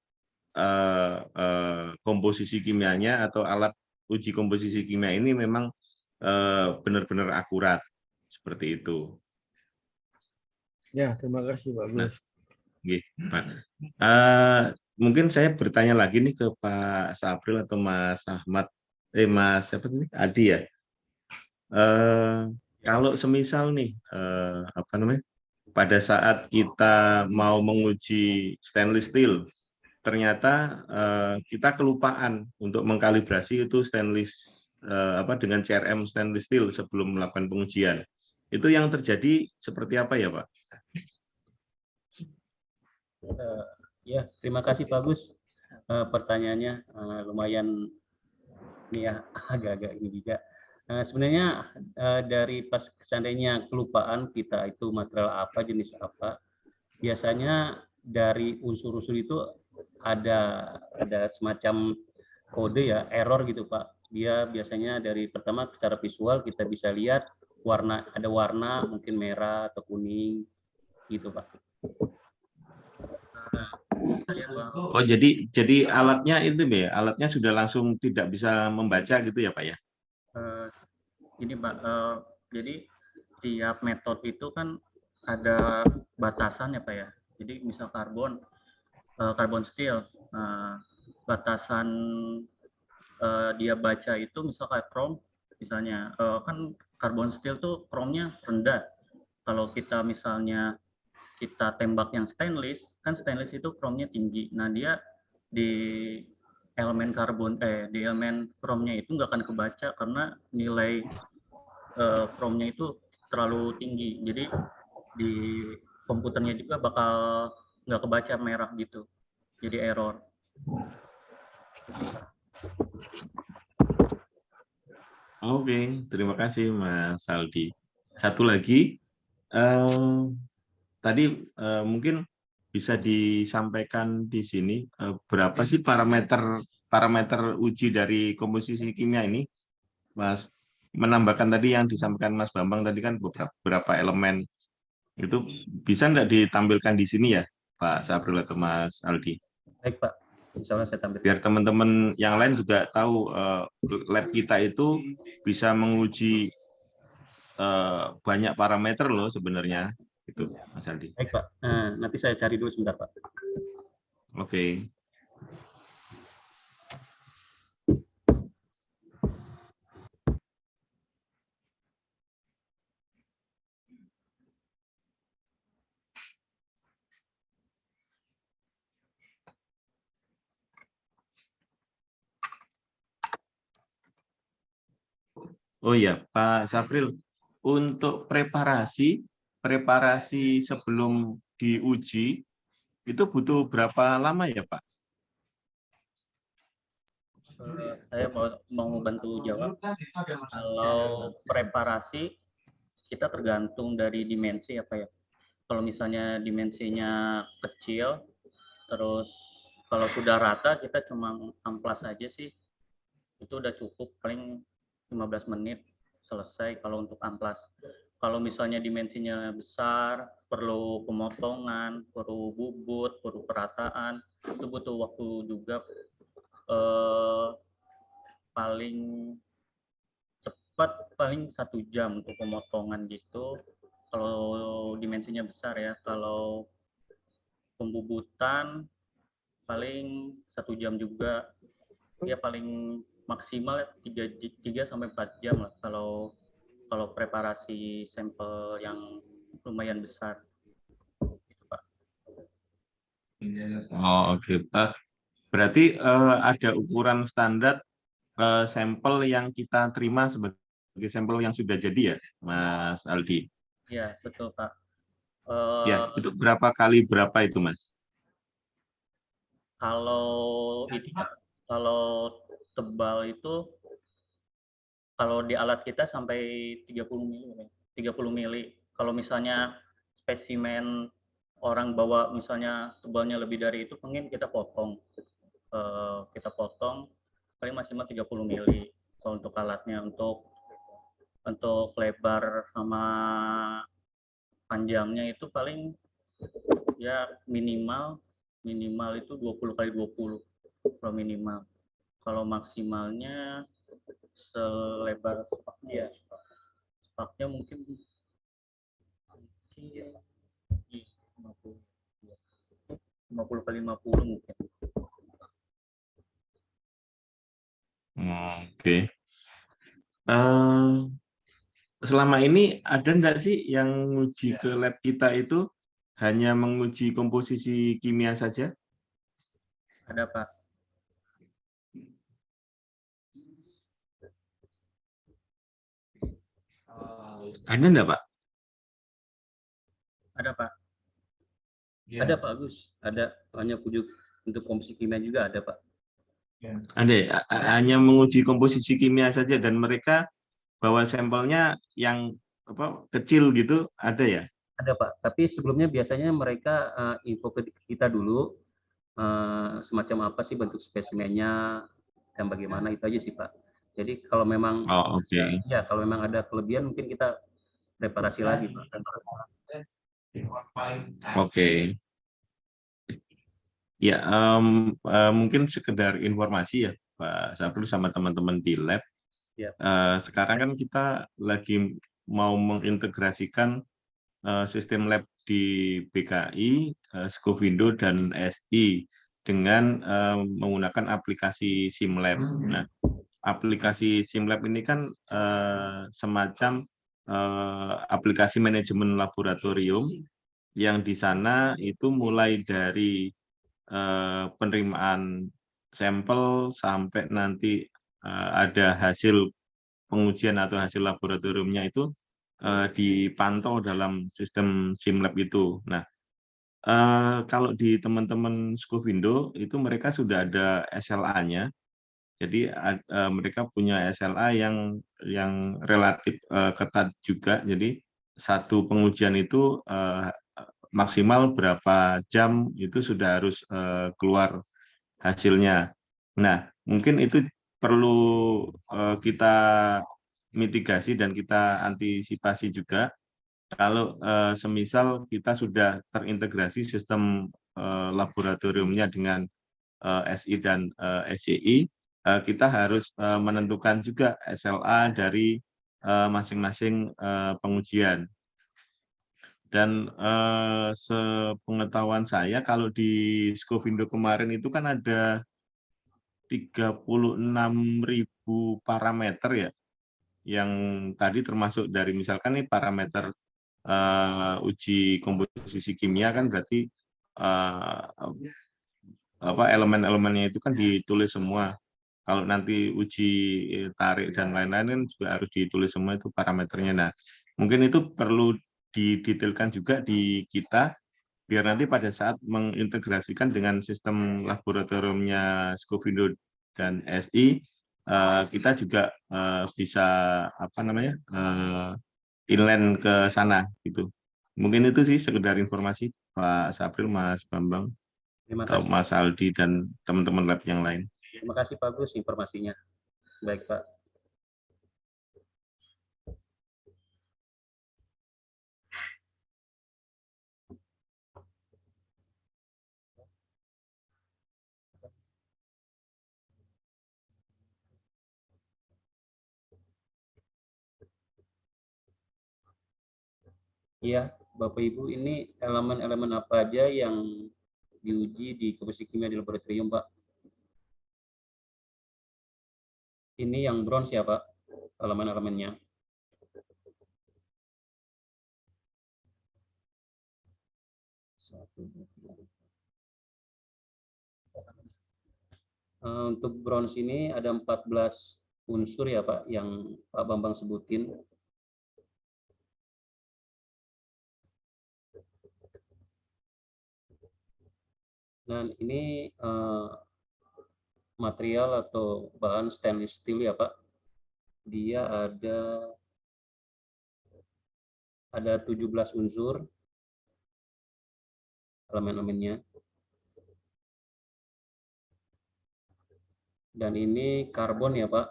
F: komposisi kimianya atau alat uji komposisi kimia ini memang benar-benar akurat. Seperti itu.
H: Ya, terima kasih Pak Gus.
F: Pak. Mungkin saya bertanya lagi nih ke Pak Sapril atau Mas Ahmad, Mas siapa ini? Adi ya. Kalau semisal nih, apa namanya, pada saat kita mau menguji stainless steel, ternyata kita kelupaan untuk mengkalibrasi itu stainless dengan CRM stainless steel sebelum melakukan pengujian. Itu yang terjadi seperti apa ya Pak?
B: Ya, terima kasih Pak Gus. Pertanyaannya lumayan ini ya, agak-agak ini juga. Sebenarnya dari pas seandainya kelupaan kita itu material apa, jenis apa, biasanya dari unsur-unsur itu ada semacam kode ya, error gitu Pak. Dia biasanya dari pertama secara visual kita bisa lihat ada warna mungkin merah atau kuning gitu Pak.
F: Oh, jadi alatnya itu ya, alatnya sudah langsung tidak bisa membaca gitu ya Pak ya?
A: Ini Pak, jadi tiap metode itu kan ada batasan ya Pak ya. Jadi misal karbon steel, batasan dia baca itu misal kayak chrome, misalnya kan karbon steel tuh chrome-nya rendah. Kalau kita misalnya kita tembak yang stainless, kan stainless itu chrome-nya tinggi. Nah dia di elemen di elemen chrome-nya itu nggak akan kebaca karena nilai chrome-nya itu terlalu tinggi. Jadi di komputernya juga bakal nggak kebaca merah gitu. Jadi error.
F: Oke, terima kasih Mas Aldi. Satu lagi, tadi mungkin bisa disampaikan di sini berapa sih parameter uji dari komposisi kimia ini, Mas? Menambahkan tadi yang disampaikan Mas Bambang tadi kan beberapa elemen itu bisa nggak ditampilkan di sini ya, Pak Sapril atau Mas Aldi?
B: Baik Pak, insya Allah saya tampilkan.
F: Biar teman-teman yang lain juga tahu lab kita itu bisa menguji banyak parameter loh sebenarnya. Itu Mas Aldi.
B: Baik Pak, nanti saya cari dulu sebentar Pak.
F: Oke. Oh iya, Pak Sapril, untuk preparasi sebelum diuji itu butuh berapa lama ya Pak?
A: Saya mau bantu jawab. Kalau preparasi kita tergantung dari dimensi apa ya. Kalau misalnya dimensinya kecil, terus kalau sudah rata kita cuma amplas aja sih. Itu udah cukup, paling 15 menit selesai kalau untuk amplas. Kalau misalnya dimensinya besar, perlu pemotongan, perlu bubut, perlu perataan, itu butuh waktu juga. Paling cepat paling 1 jam untuk pemotongan gitu. Kalau dimensinya besar ya. Kalau pembubutan paling 1 jam juga. Ya paling maksimal 3 sampai 4 jam lah kalau preparasi sampel yang lumayan besar. Gitu, Pak.
F: Oh, oke. Berarti ada ukuran standar sampel yang kita terima sebagai sampel yang sudah jadi ya, Mas Aldi?
A: Ya, betul, Pak.
F: Ya, itu berapa kali berapa itu, Mas?
A: Kalau itu, kalau tebal itu, kalau di alat kita sampai 30 mili, 30 mili. Kalau misalnya spesimen orang bawa misalnya tebalnya lebih dari itu, mungkin kita potong. Kita potong paling maksimal 30 mili. Kalau untuk alatnya, untuk lebar sama panjangnya itu paling ya minimal itu 20 kali 20 kalau minimal. Kalau maksimalnya selebar spaknya ya, spaknya mungkin 50 kali 50 mungkin.
F: Oke. Selama ini ada nggak sih yang menguji ke lab kita itu hanya menguji komposisi kimia saja?
A: Ada, Pak.
F: Ada nggak, Pak?
A: Ada, Pak. Ada, Pak Agus. Ada, hanya untuk komposisi kimia juga ada, Pak.
F: Ada ya? Hanya menguji komposisi kimia saja dan mereka bawa sampelnya yang kecil gitu, ada ya?
B: Ada Pak, tapi sebelumnya biasanya mereka info ke kita dulu semacam apa sih bentuk spesimennya dan bagaimana, itu aja sih Pak. Jadi kalau memang ya kalau memang ada kelebihan mungkin kita reparasi lagi Pak.
F: Oke. Ya, mungkin sekedar informasi ya Pak Sabrul sama teman-teman di lab.
B: Ya.
F: Sekarang kan kita lagi mau mengintegrasikan sistem lab di BKI, Skovindo, dan SI dengan menggunakan aplikasi SimLab. Nah, aplikasi SimLab ini kan semacam aplikasi manajemen laboratorium yang di sana itu mulai dari penerimaan sampel sampai nanti ada hasil pengujian atau hasil laboratoriumnya itu dipantau dalam sistem SimLab itu. Nah, kalau di teman-teman Skovindo itu mereka sudah ada SLA-nya. Jadi mereka punya SLA yang relatif ketat juga. Jadi satu pengujian itu maksimal berapa jam itu sudah harus keluar hasilnya. Nah, mungkin itu perlu kita mitigasi dan kita antisipasi juga kalau semisal kita sudah terintegrasi sistem laboratoriumnya dengan SI dan SCI, kita harus menentukan juga SLA dari masing-masing pengujian. Dan sepengetahuan saya kalau di Skovindo kemarin itu kan ada 36.000 parameter ya, yang tadi termasuk dari misalkan nih parameter uji komposisi kimia kan berarti elemen-elemennya itu kan ditulis semua. Kalau nanti uji tarik dan lain-lain kan juga harus ditulis semua itu parameternya. Nah, mungkin itu perlu didetailkan juga di kita biar nanti pada saat mengintegrasikan dengan sistem laboratoriumnya Skovindo dan SI, kita juga bisa inline ke sana gitu. Mungkin itu sih sekedar informasi Pak Sabril, Mas Bambang, atau Mas Aldi dan teman-teman lab yang lain.
B: Terima kasih Pak Gus informasinya. Baik Pak. Iya, Bapak Ibu, ini elemen-elemen apa aja yang diuji di komposisi kimia di laboratorium, Pak? Ini yang bronze ya Pak, elemen-elemennya. Untuk bronze ini ada 14 unsur ya Pak, yang Pak Bambang sebutin. Dan ini material atau bahan stainless steel ya Pak. Dia ada 17 unsur elemen-elemennya. Dan ini karbon ya Pak.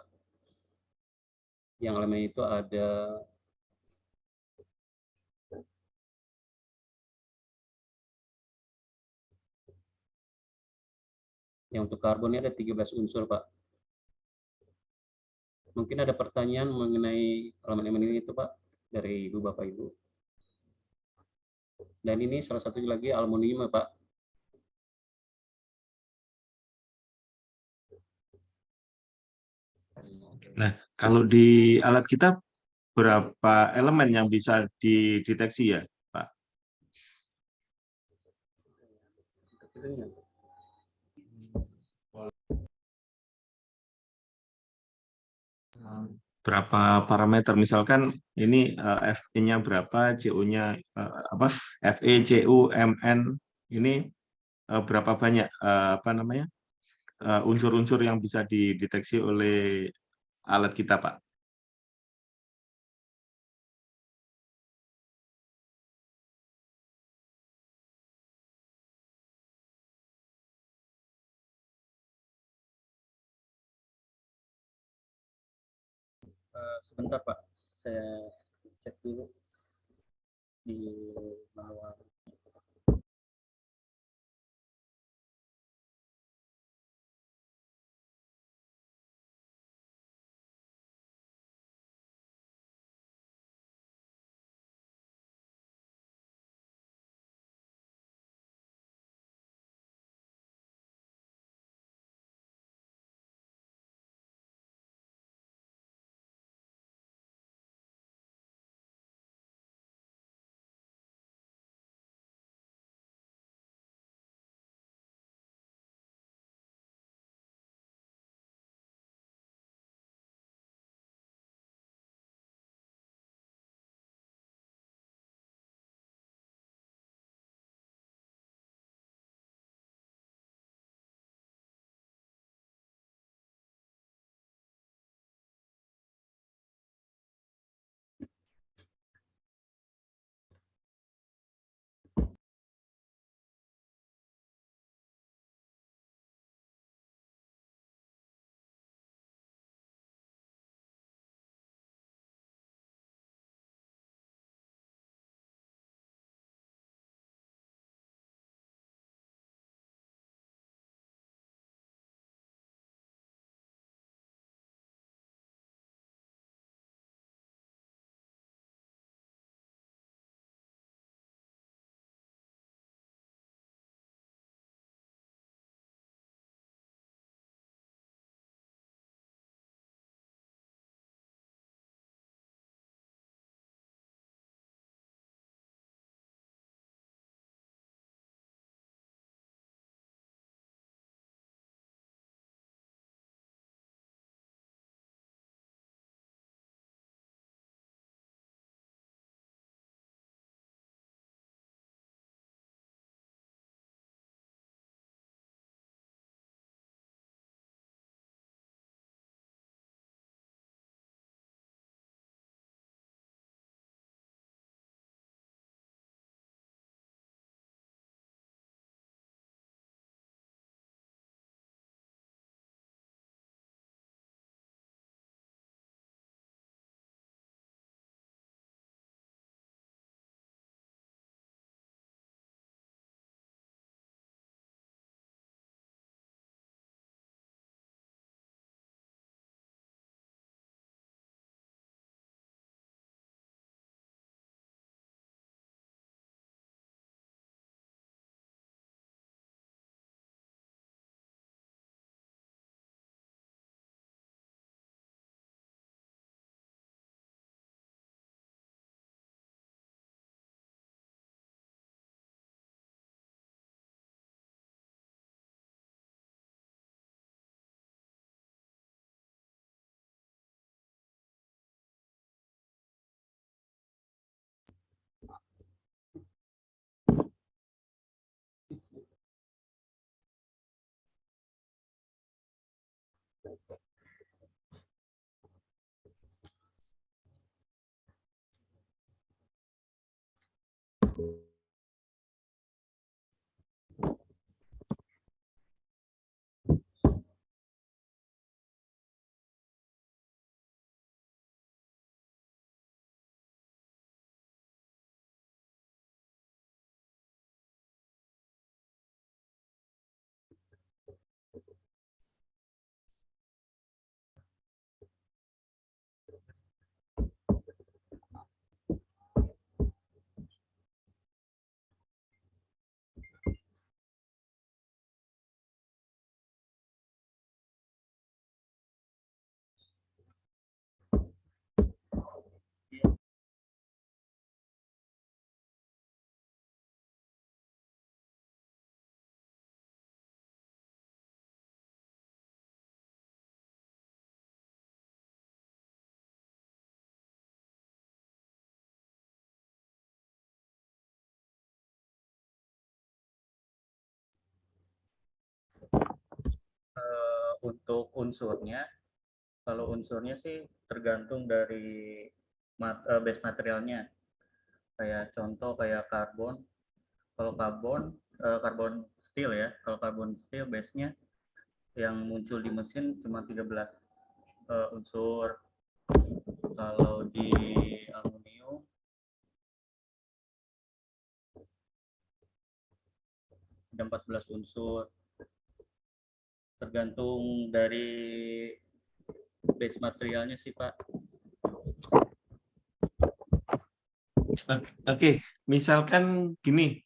B: Yang elemen itu ada untuk karbonnya ada 13 unsur Pak. Mungkin ada pertanyaan mengenai elemen-elemen ini itu Pak dari Ibu Bapak Ibu. Dan ini salah satu lagi aluminium ya Pak.
F: Nah, kalau di alat kita berapa elemen yang bisa dideteksi ya, Pak? Berapa parameter? Misalkan ini Fe-nya berapa, CO-nya apa? Fe, CO, Mn ini berapa banyak unsur-unsur yang bisa dideteksi oleh alat kita, Pak?
B: Sebentar Pak, saya cek dulu di bawah.
A: Untuk unsurnya, kalau unsurnya sih tergantung dari base materialnya. Kayak contoh kayak karbon. Kalau karbon steel ya. Kalau karbon steel base-nya yang muncul di mesin cuma 13 unsur. Kalau di aluminium ada 14 unsur. Tergantung dari base materialnya sih, Pak.
F: Oke, misalkan gini,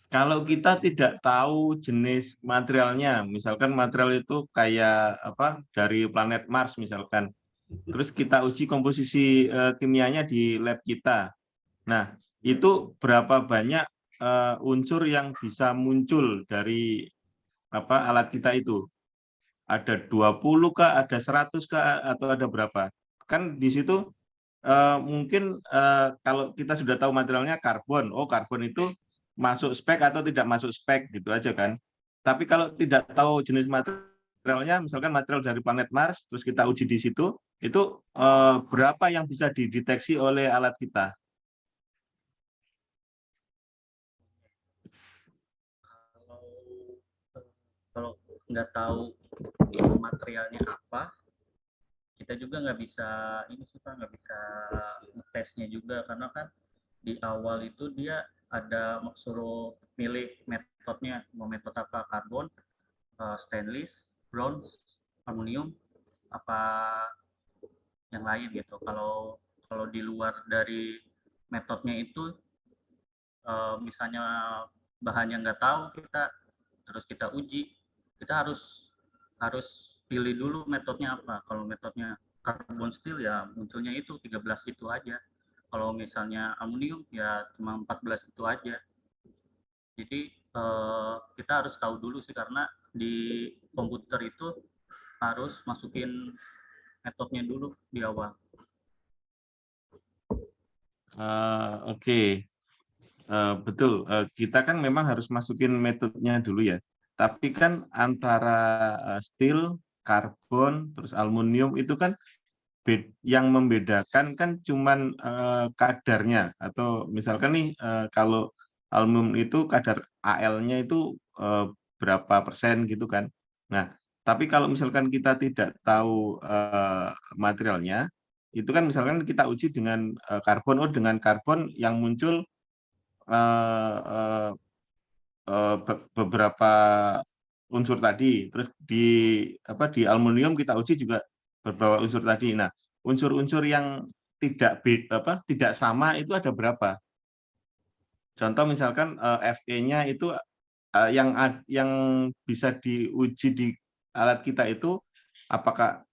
F: kalau kita tidak tahu jenis materialnya, misalkan material itu kayak apa dari planet Mars misalkan, terus kita uji komposisi kimianya di lab kita. Nah, itu berapa banyak unsur yang bisa muncul dari apa alat kita itu? Ada 20 kah, ada 100 kah, atau ada berapa? Kan di situ mungkin kalau kita sudah tahu materialnya karbon, oh karbon itu masuk spek atau tidak masuk spek gitu aja kan. Tapi kalau tidak tahu jenis materialnya, misalkan material dari planet Mars, terus kita uji di situ, itu berapa yang bisa dideteksi oleh alat kita?
A: Kalau nggak tahu materialnya apa, kita juga nggak bisa ini sih Pak, nggak bisa ngetesnya juga karena kan di awal itu dia ada suruh milih metodenya, mau metode apa, karbon, stainless, bronze, aluminium, apa yang lain gitu. Kalau kalau di luar dari metodenya itu, misalnya bahannya nggak tahu kita, terus kita uji, kita harus harus pilih dulu metodenya apa. Kalau metodenya karbon steel ya munculnya itu 13 itu aja. Kalau misalnya aluminium ya cuma 14 itu aja. Jadi kita harus tahu dulu sih karena di komputer itu harus masukin metodenya dulu di awal.
F: Oke. Betul, kita kan memang harus masukin metodenya dulu ya. Tapi kan antara steel, karbon, terus aluminium itu kan yang membedakan kan cuman kadarnya. Atau misalkan nih kalau aluminium itu kadar Al-nya itu berapa persen gitu kan. Nah, tapi kalau misalkan kita tidak tahu materialnya, itu kan misalkan kita uji dengan karbon, oh dengan karbon yang muncul beberapa unsur tadi, terus di aluminium kita uji juga beberapa unsur tadi. Nah, unsur-unsur yang tidak sama itu ada berapa? Contoh misalkan Fe-nya itu yang bisa diuji di alat kita itu apakah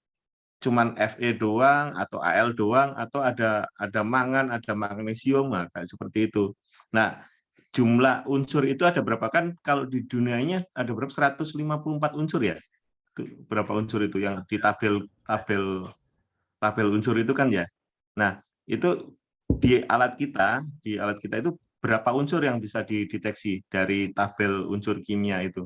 F: cuman Fe doang atau Al doang atau ada mangan, ada magnesium, nah, kayak seperti itu. Nah, jumlah unsur itu ada berapa kan kalau di dunianya ada berapa 154 unsur ya? Berapa unsur itu yang di tabel unsur itu kan ya. Nah, itu di alat kita itu berapa unsur yang bisa dideteksi dari tabel unsur kimia itu?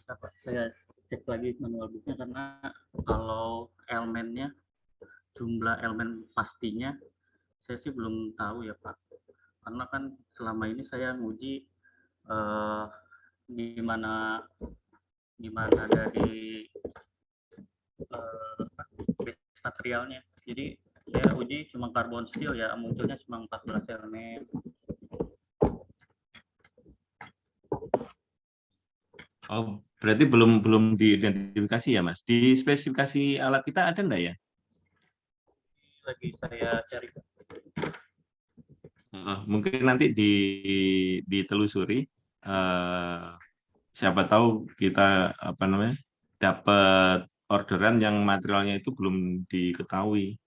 A: bisa Pak, saya cek lagi manual booknya karena kalau elemennya, jumlah elemen pastinya saya sih belum tahu ya Pak. Karena kan selama ini saya nguji eh, gimana gimana dari base materialnya. Jadi saya uji cuma karbon steel ya, munculnya cuma 14 elemen.
F: Oh, berarti belum diidentifikasi ya, Mas. Di spesifikasi alat kita ada enggak ya?
A: Lagi saya cari.
F: Mungkin nanti ditelusuri. Siapa tahu kita dapat orderan yang materialnya itu belum diketahui.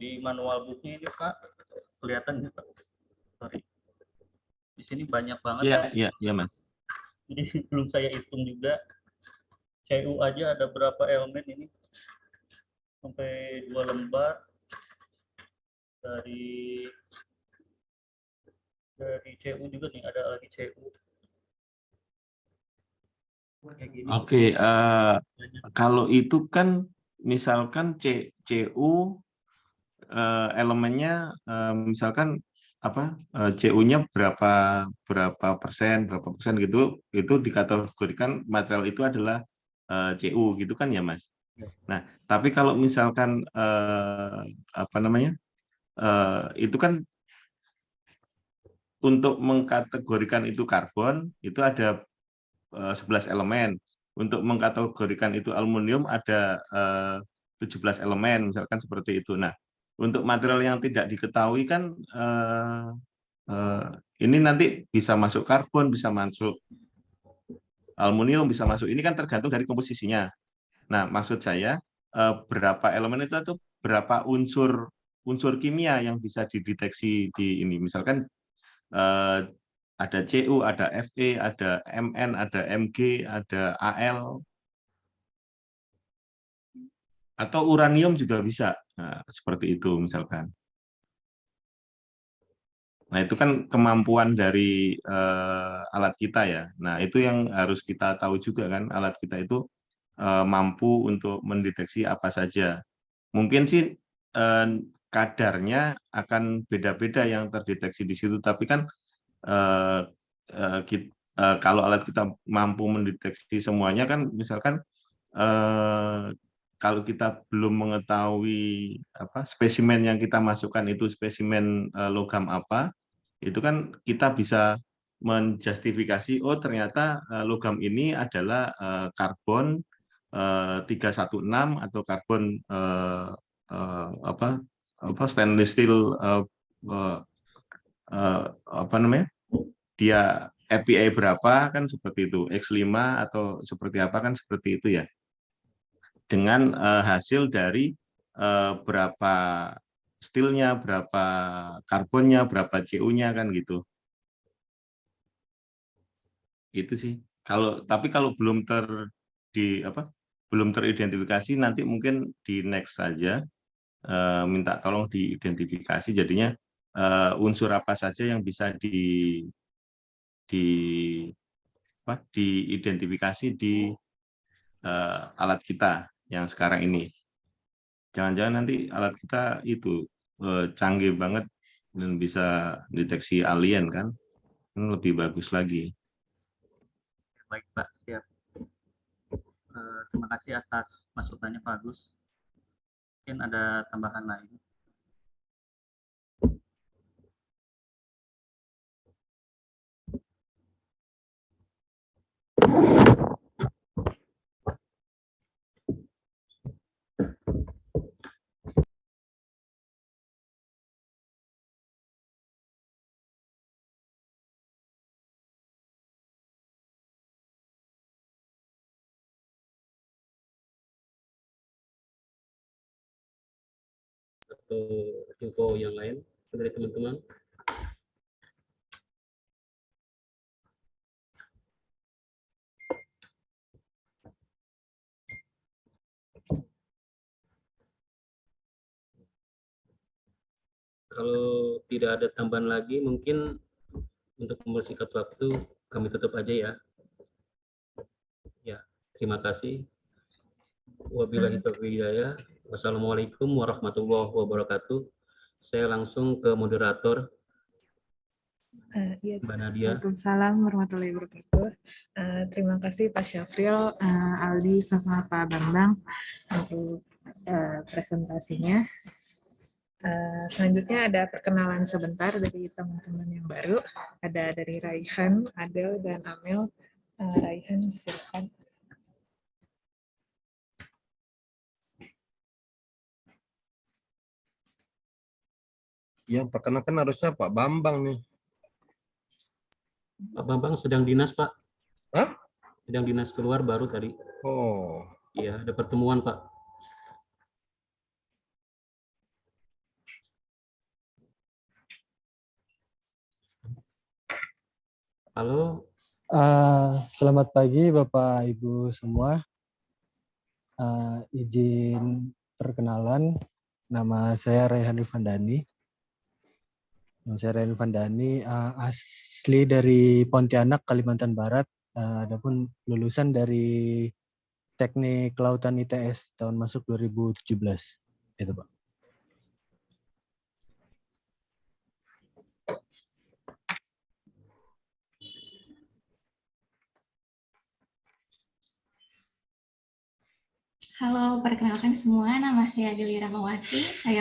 A: Di manual booknya ini Pak, kelihatan ya Pak? Sorry. Di sini banyak banget.
F: Iya Mas.
A: Jadi belum saya hitung juga. CU aja ada berapa elemen ini? Sampai 2 lembar. Dari CU juga nih, ada lagi CU.
F: Oke, kalau itu kan misalkan CU elemennya misalkan CU-nya berapa persen gitu, itu dikategorikan material itu adalah CU gitu kan ya Mas. Nah, tapi kalau misalkan itu kan untuk mengkategorikan itu karbon itu ada 11 elemen. Untuk mengkategorikan itu aluminium ada 17 elemen, misalkan seperti itu. Nah, untuk material yang tidak diketahui kan ini nanti bisa masuk karbon, bisa masuk aluminium, bisa masuk. Ini kan tergantung dari komposisinya. Nah, maksud saya berapa elemen itu atau berapa unsur kimia yang bisa dideteksi di ini. Misalkan ada CU, ada Fe, ada Mn, ada Mg, ada Al, atau uranium juga bisa. Nah, seperti itu misalkan. Nah, itu kan kemampuan dari alat kita ya. Nah, itu yang harus kita tahu juga kan, alat kita itu mampu untuk mendeteksi apa saja. Mungkin sih kadarnya akan beda-beda yang terdeteksi di situ, tapi kan kalau alat kita mampu mendeteksi semuanya kan, misalkan kalau kita belum mengetahui spesimen yang kita masukkan itu spesimen logam apa, itu kan kita bisa menjustifikasi, oh ternyata logam ini adalah karbon 316 atau karbon stainless steel dia API berapa kan seperti itu, X5 atau seperti apa kan seperti itu ya. Dengan hasil dari berapa steelnya, berapa karbonnya, berapa CU-nya kan gitu. Itu sih. Tapi kalau belum teridentifikasi, nanti mungkin di next saja minta tolong diidentifikasi, jadinya unsur apa saja yang bisa diidentifikasi di alat kita yang sekarang ini. Jangan-jangan nanti alat kita itu canggih banget dan bisa deteksi alien kan lebih bagus lagi.
A: Baik Pak, siap. Terima kasih atas masukannya Pak Agus. Mungkin ada tambahan lain.
B: Atau info yang lain dari teman-teman? Kalau tidak ada tambahan lagi, mungkin untuk mempersingkat waktu kami tutup aja ya. Ya, terima kasih. Wabillahi taufiq hidayah. Wassalamualaikum warahmatullahi wabarakatuh. Saya langsung ke moderator,
E: Iya,
B: Mbak Nadia.
E: Waalaikumsalam warahmatullahi wabarakatuh. Terima kasih Pak Syafril, Aldi, sama Pak Bambang untuk presentasinya. Selanjutnya ada perkenalan sebentar dari teman-teman yang baru. Ada dari Raihan, Adel, dan Amel. Raihan, silakan.
H: Yang perkenalkan harusnya Pak Bambang nih.
B: Pak Bambang sedang dinas, Pak.
H: Hah?
B: Sedang dinas keluar baru tadi.
H: Oh,
B: Iya, ada pertemuan, Pak. Halo.
I: Selamat pagi Bapak Ibu semua. Izin perkenalan, nama saya Raihan Rifandani. Asli dari Pontianak, Kalimantan Barat. Adapun lulusan dari Teknik Kelautan ITS tahun masuk 2017. Itu Pak.
J: Halo, perkenalkan semua, nama saya Deli Rahmawati. Saya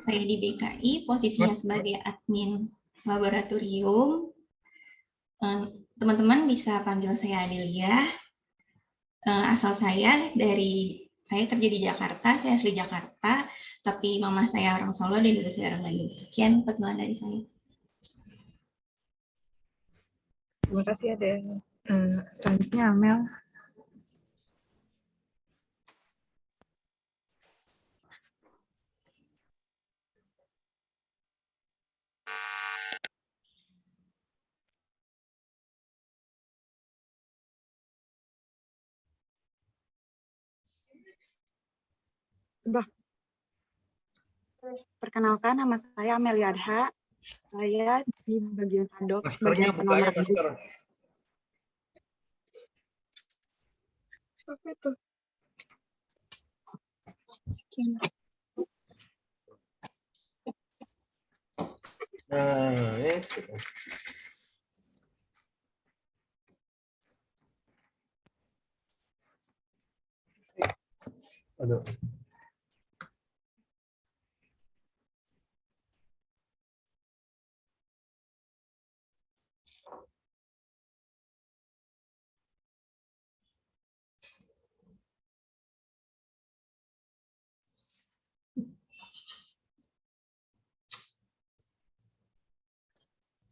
J: di BKI, posisinya sebagai admin laboratorium. Teman-teman bisa panggil saya Adelia. Asal saya kerja di Jakarta, saya asli Jakarta, tapi mama saya orang Solo dan ibu saya orang Bandung. Sekian perkenalan dari saya.
E: Terima kasih Adel. Selanjutnya Amel.
K: Perkenalkan, nama saya Amelia Adha. Saya di bagian adop,
H: maskernya
K: bagian
H: buka ya,
K: penomoran.
H: masker.
K: Apa itu?
H: Nah, itu. Aduh.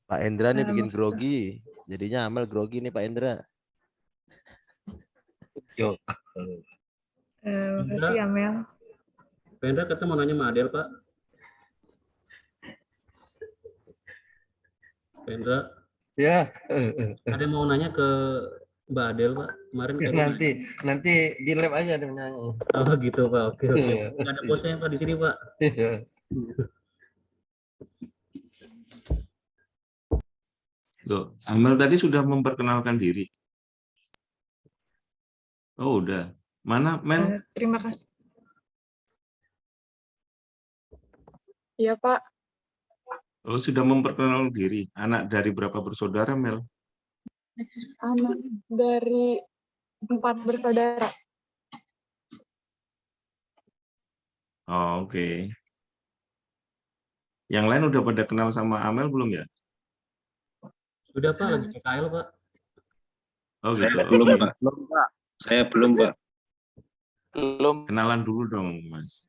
C: Pak Endra nih bikin grogi. Jadinya Amel grogi nih Pak Endra.
E: Terima kasih Amel.
B: Pak Endra kata mau nanya sama Adel, Pak. Pak Endra.
H: Ya.
B: Ada yang mau nanya ke Mbak Adel, Pak? Kemarin
H: Ya, nanti di lab aja dia nanya.
B: Oh gitu, Pak. Oke. Nggak ada bosnya Pak di sini, Pak.
F: Loh, Amel tadi sudah memperkenalkan diri. Oh, udah. Mana, Mel?
E: Terima kasih.
K: Iya, Pak.
F: Oh, sudah memperkenalkan diri. Anak dari berapa bersaudara, Mel?
K: Anak dari 4 bersaudara.
F: Oh, oke. Yang lain udah pada kenal sama Amel belum ya?
B: Sudah, Pak. Lagi PKL, Pak.
F: Oh, gitu.
L: Saya belum, Pak. Saya belum, Pak.
F: Belum. Kenalan dulu dong, Mas.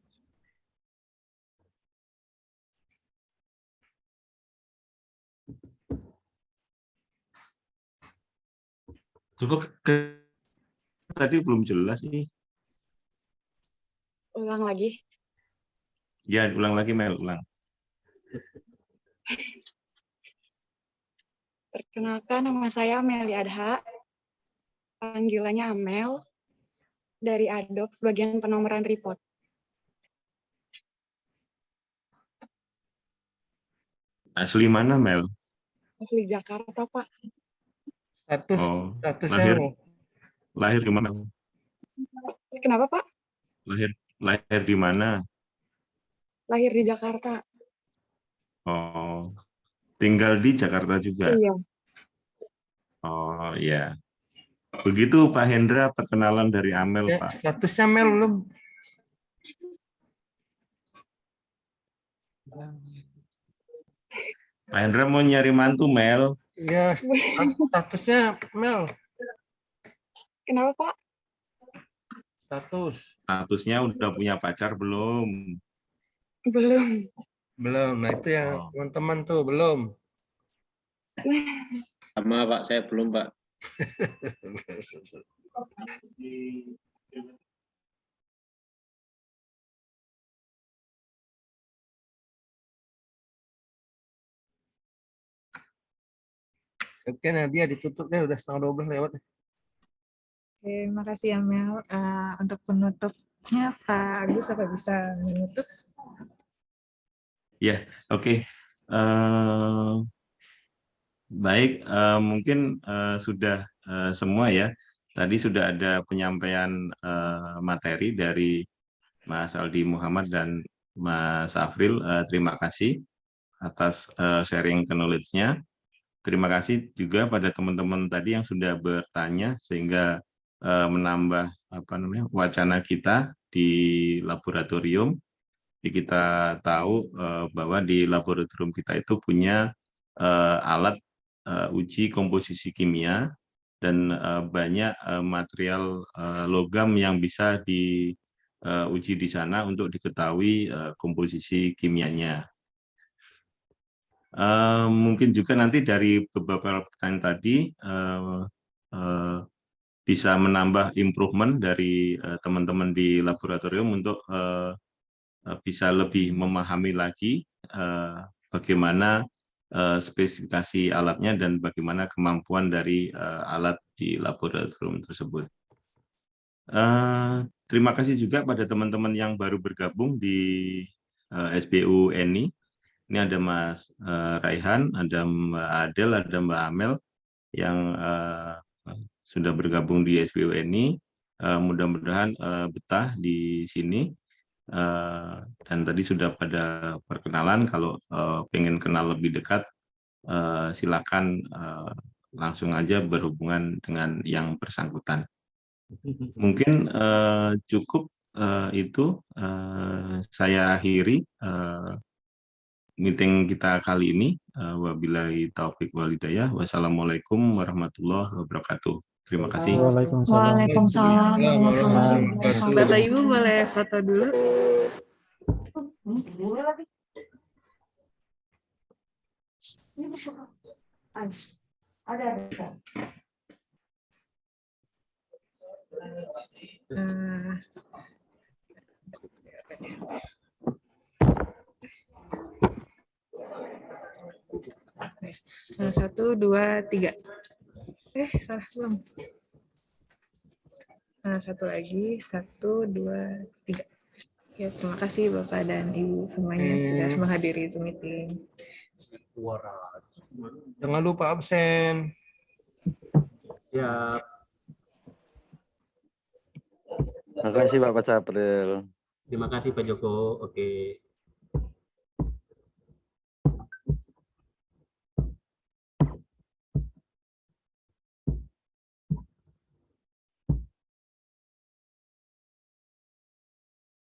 F: Coba tadi belum jelas ini.
K: Ulang lagi.
F: Ya, ulang lagi, Mel. Ulang.
K: Perkenalkan, nama saya Amelia Adha. Panggilannya Amel. Dari adop, sebagian penomoran report.
F: Asli mana, Mel?
K: Asli Jakarta, Pak.
H: Statusnya
F: Lahir di mana?
K: Kenapa, Pak?
F: Lahir di mana?
K: Lahir di Jakarta.
F: Oh, tinggal di Jakarta juga.
K: Iya.
F: Oh, ya. Begitu Pak Hendra, perkenalan dari Amel,
H: ya,
F: Pak.
H: statusnya Mel belum.
F: Pak Hendra mau nyari mantu, Mel.
H: Ya, statusnya Mel.
K: Kenapa, Pak?
F: Statusnya udah punya pacar belum?
K: Belum.
H: Belum. Nah, itu yang teman-teman tuh belum.
L: Sama Pak, saya belum Pak.
H: Oke, Nadia ditutup deh, udah 11:30 lewat.
E: Oke, makasih ya Mel. Untuk penutupnya Pak Agus apa bisa menutup?
F: Ya, oke. Baik, mungkin sudah semua ya. Tadi sudah ada penyampaian materi dari Mas Aldi Muhammad dan Mas Afril. Terima kasih atas sharing knowledge-nya. Terima kasih juga pada teman-teman tadi yang sudah bertanya sehingga menambah wacana kita di laboratorium. Jadi kita tahu bahwa di laboratorium kita itu punya alat uji komposisi kimia dan banyak material logam yang bisa diuji di sana untuk diketahui komposisi kimianya. Mungkin juga nanti dari beberapa pertanyaan tadi bisa menambah improvement dari teman-teman di laboratorium untuk bisa lebih memahami lagi bagaimana spesifikasi alatnya dan bagaimana kemampuan dari alat di laboratorium tersebut. Terima kasih juga pada teman-teman yang baru bergabung di SBU ENI. Ini ada Mas Raihan, ada Mbak Adel, ada Mbak Amel yang sudah bergabung di SBU ENI. Mudah-mudahan betah di sini. Dan tadi sudah pada perkenalan. Kalau pengen kenal lebih dekat, silakan langsung aja berhubungan dengan yang bersangkutan. Mungkin cukup itu saya akhiri meeting kita kali ini. Wabillahi taufik wal hidayah. Wassalamualaikum warahmatullahi wabarakatuh. Terima kasih.
E: Waalaikumsalam. Bapak Ibu boleh foto dulu. Nah, 1, 2, 3. Salah belum. Nah, satu lagi, 1, 2, 3. Ya, terima kasih Bapak dan Ibu semuanya sudah menghadiri Zoom meeting.
H: Jangan lupa absen.
B: Ya.
M: Terima kasih Bapak Sapril.
B: Terima kasih Pak Joko. Oke.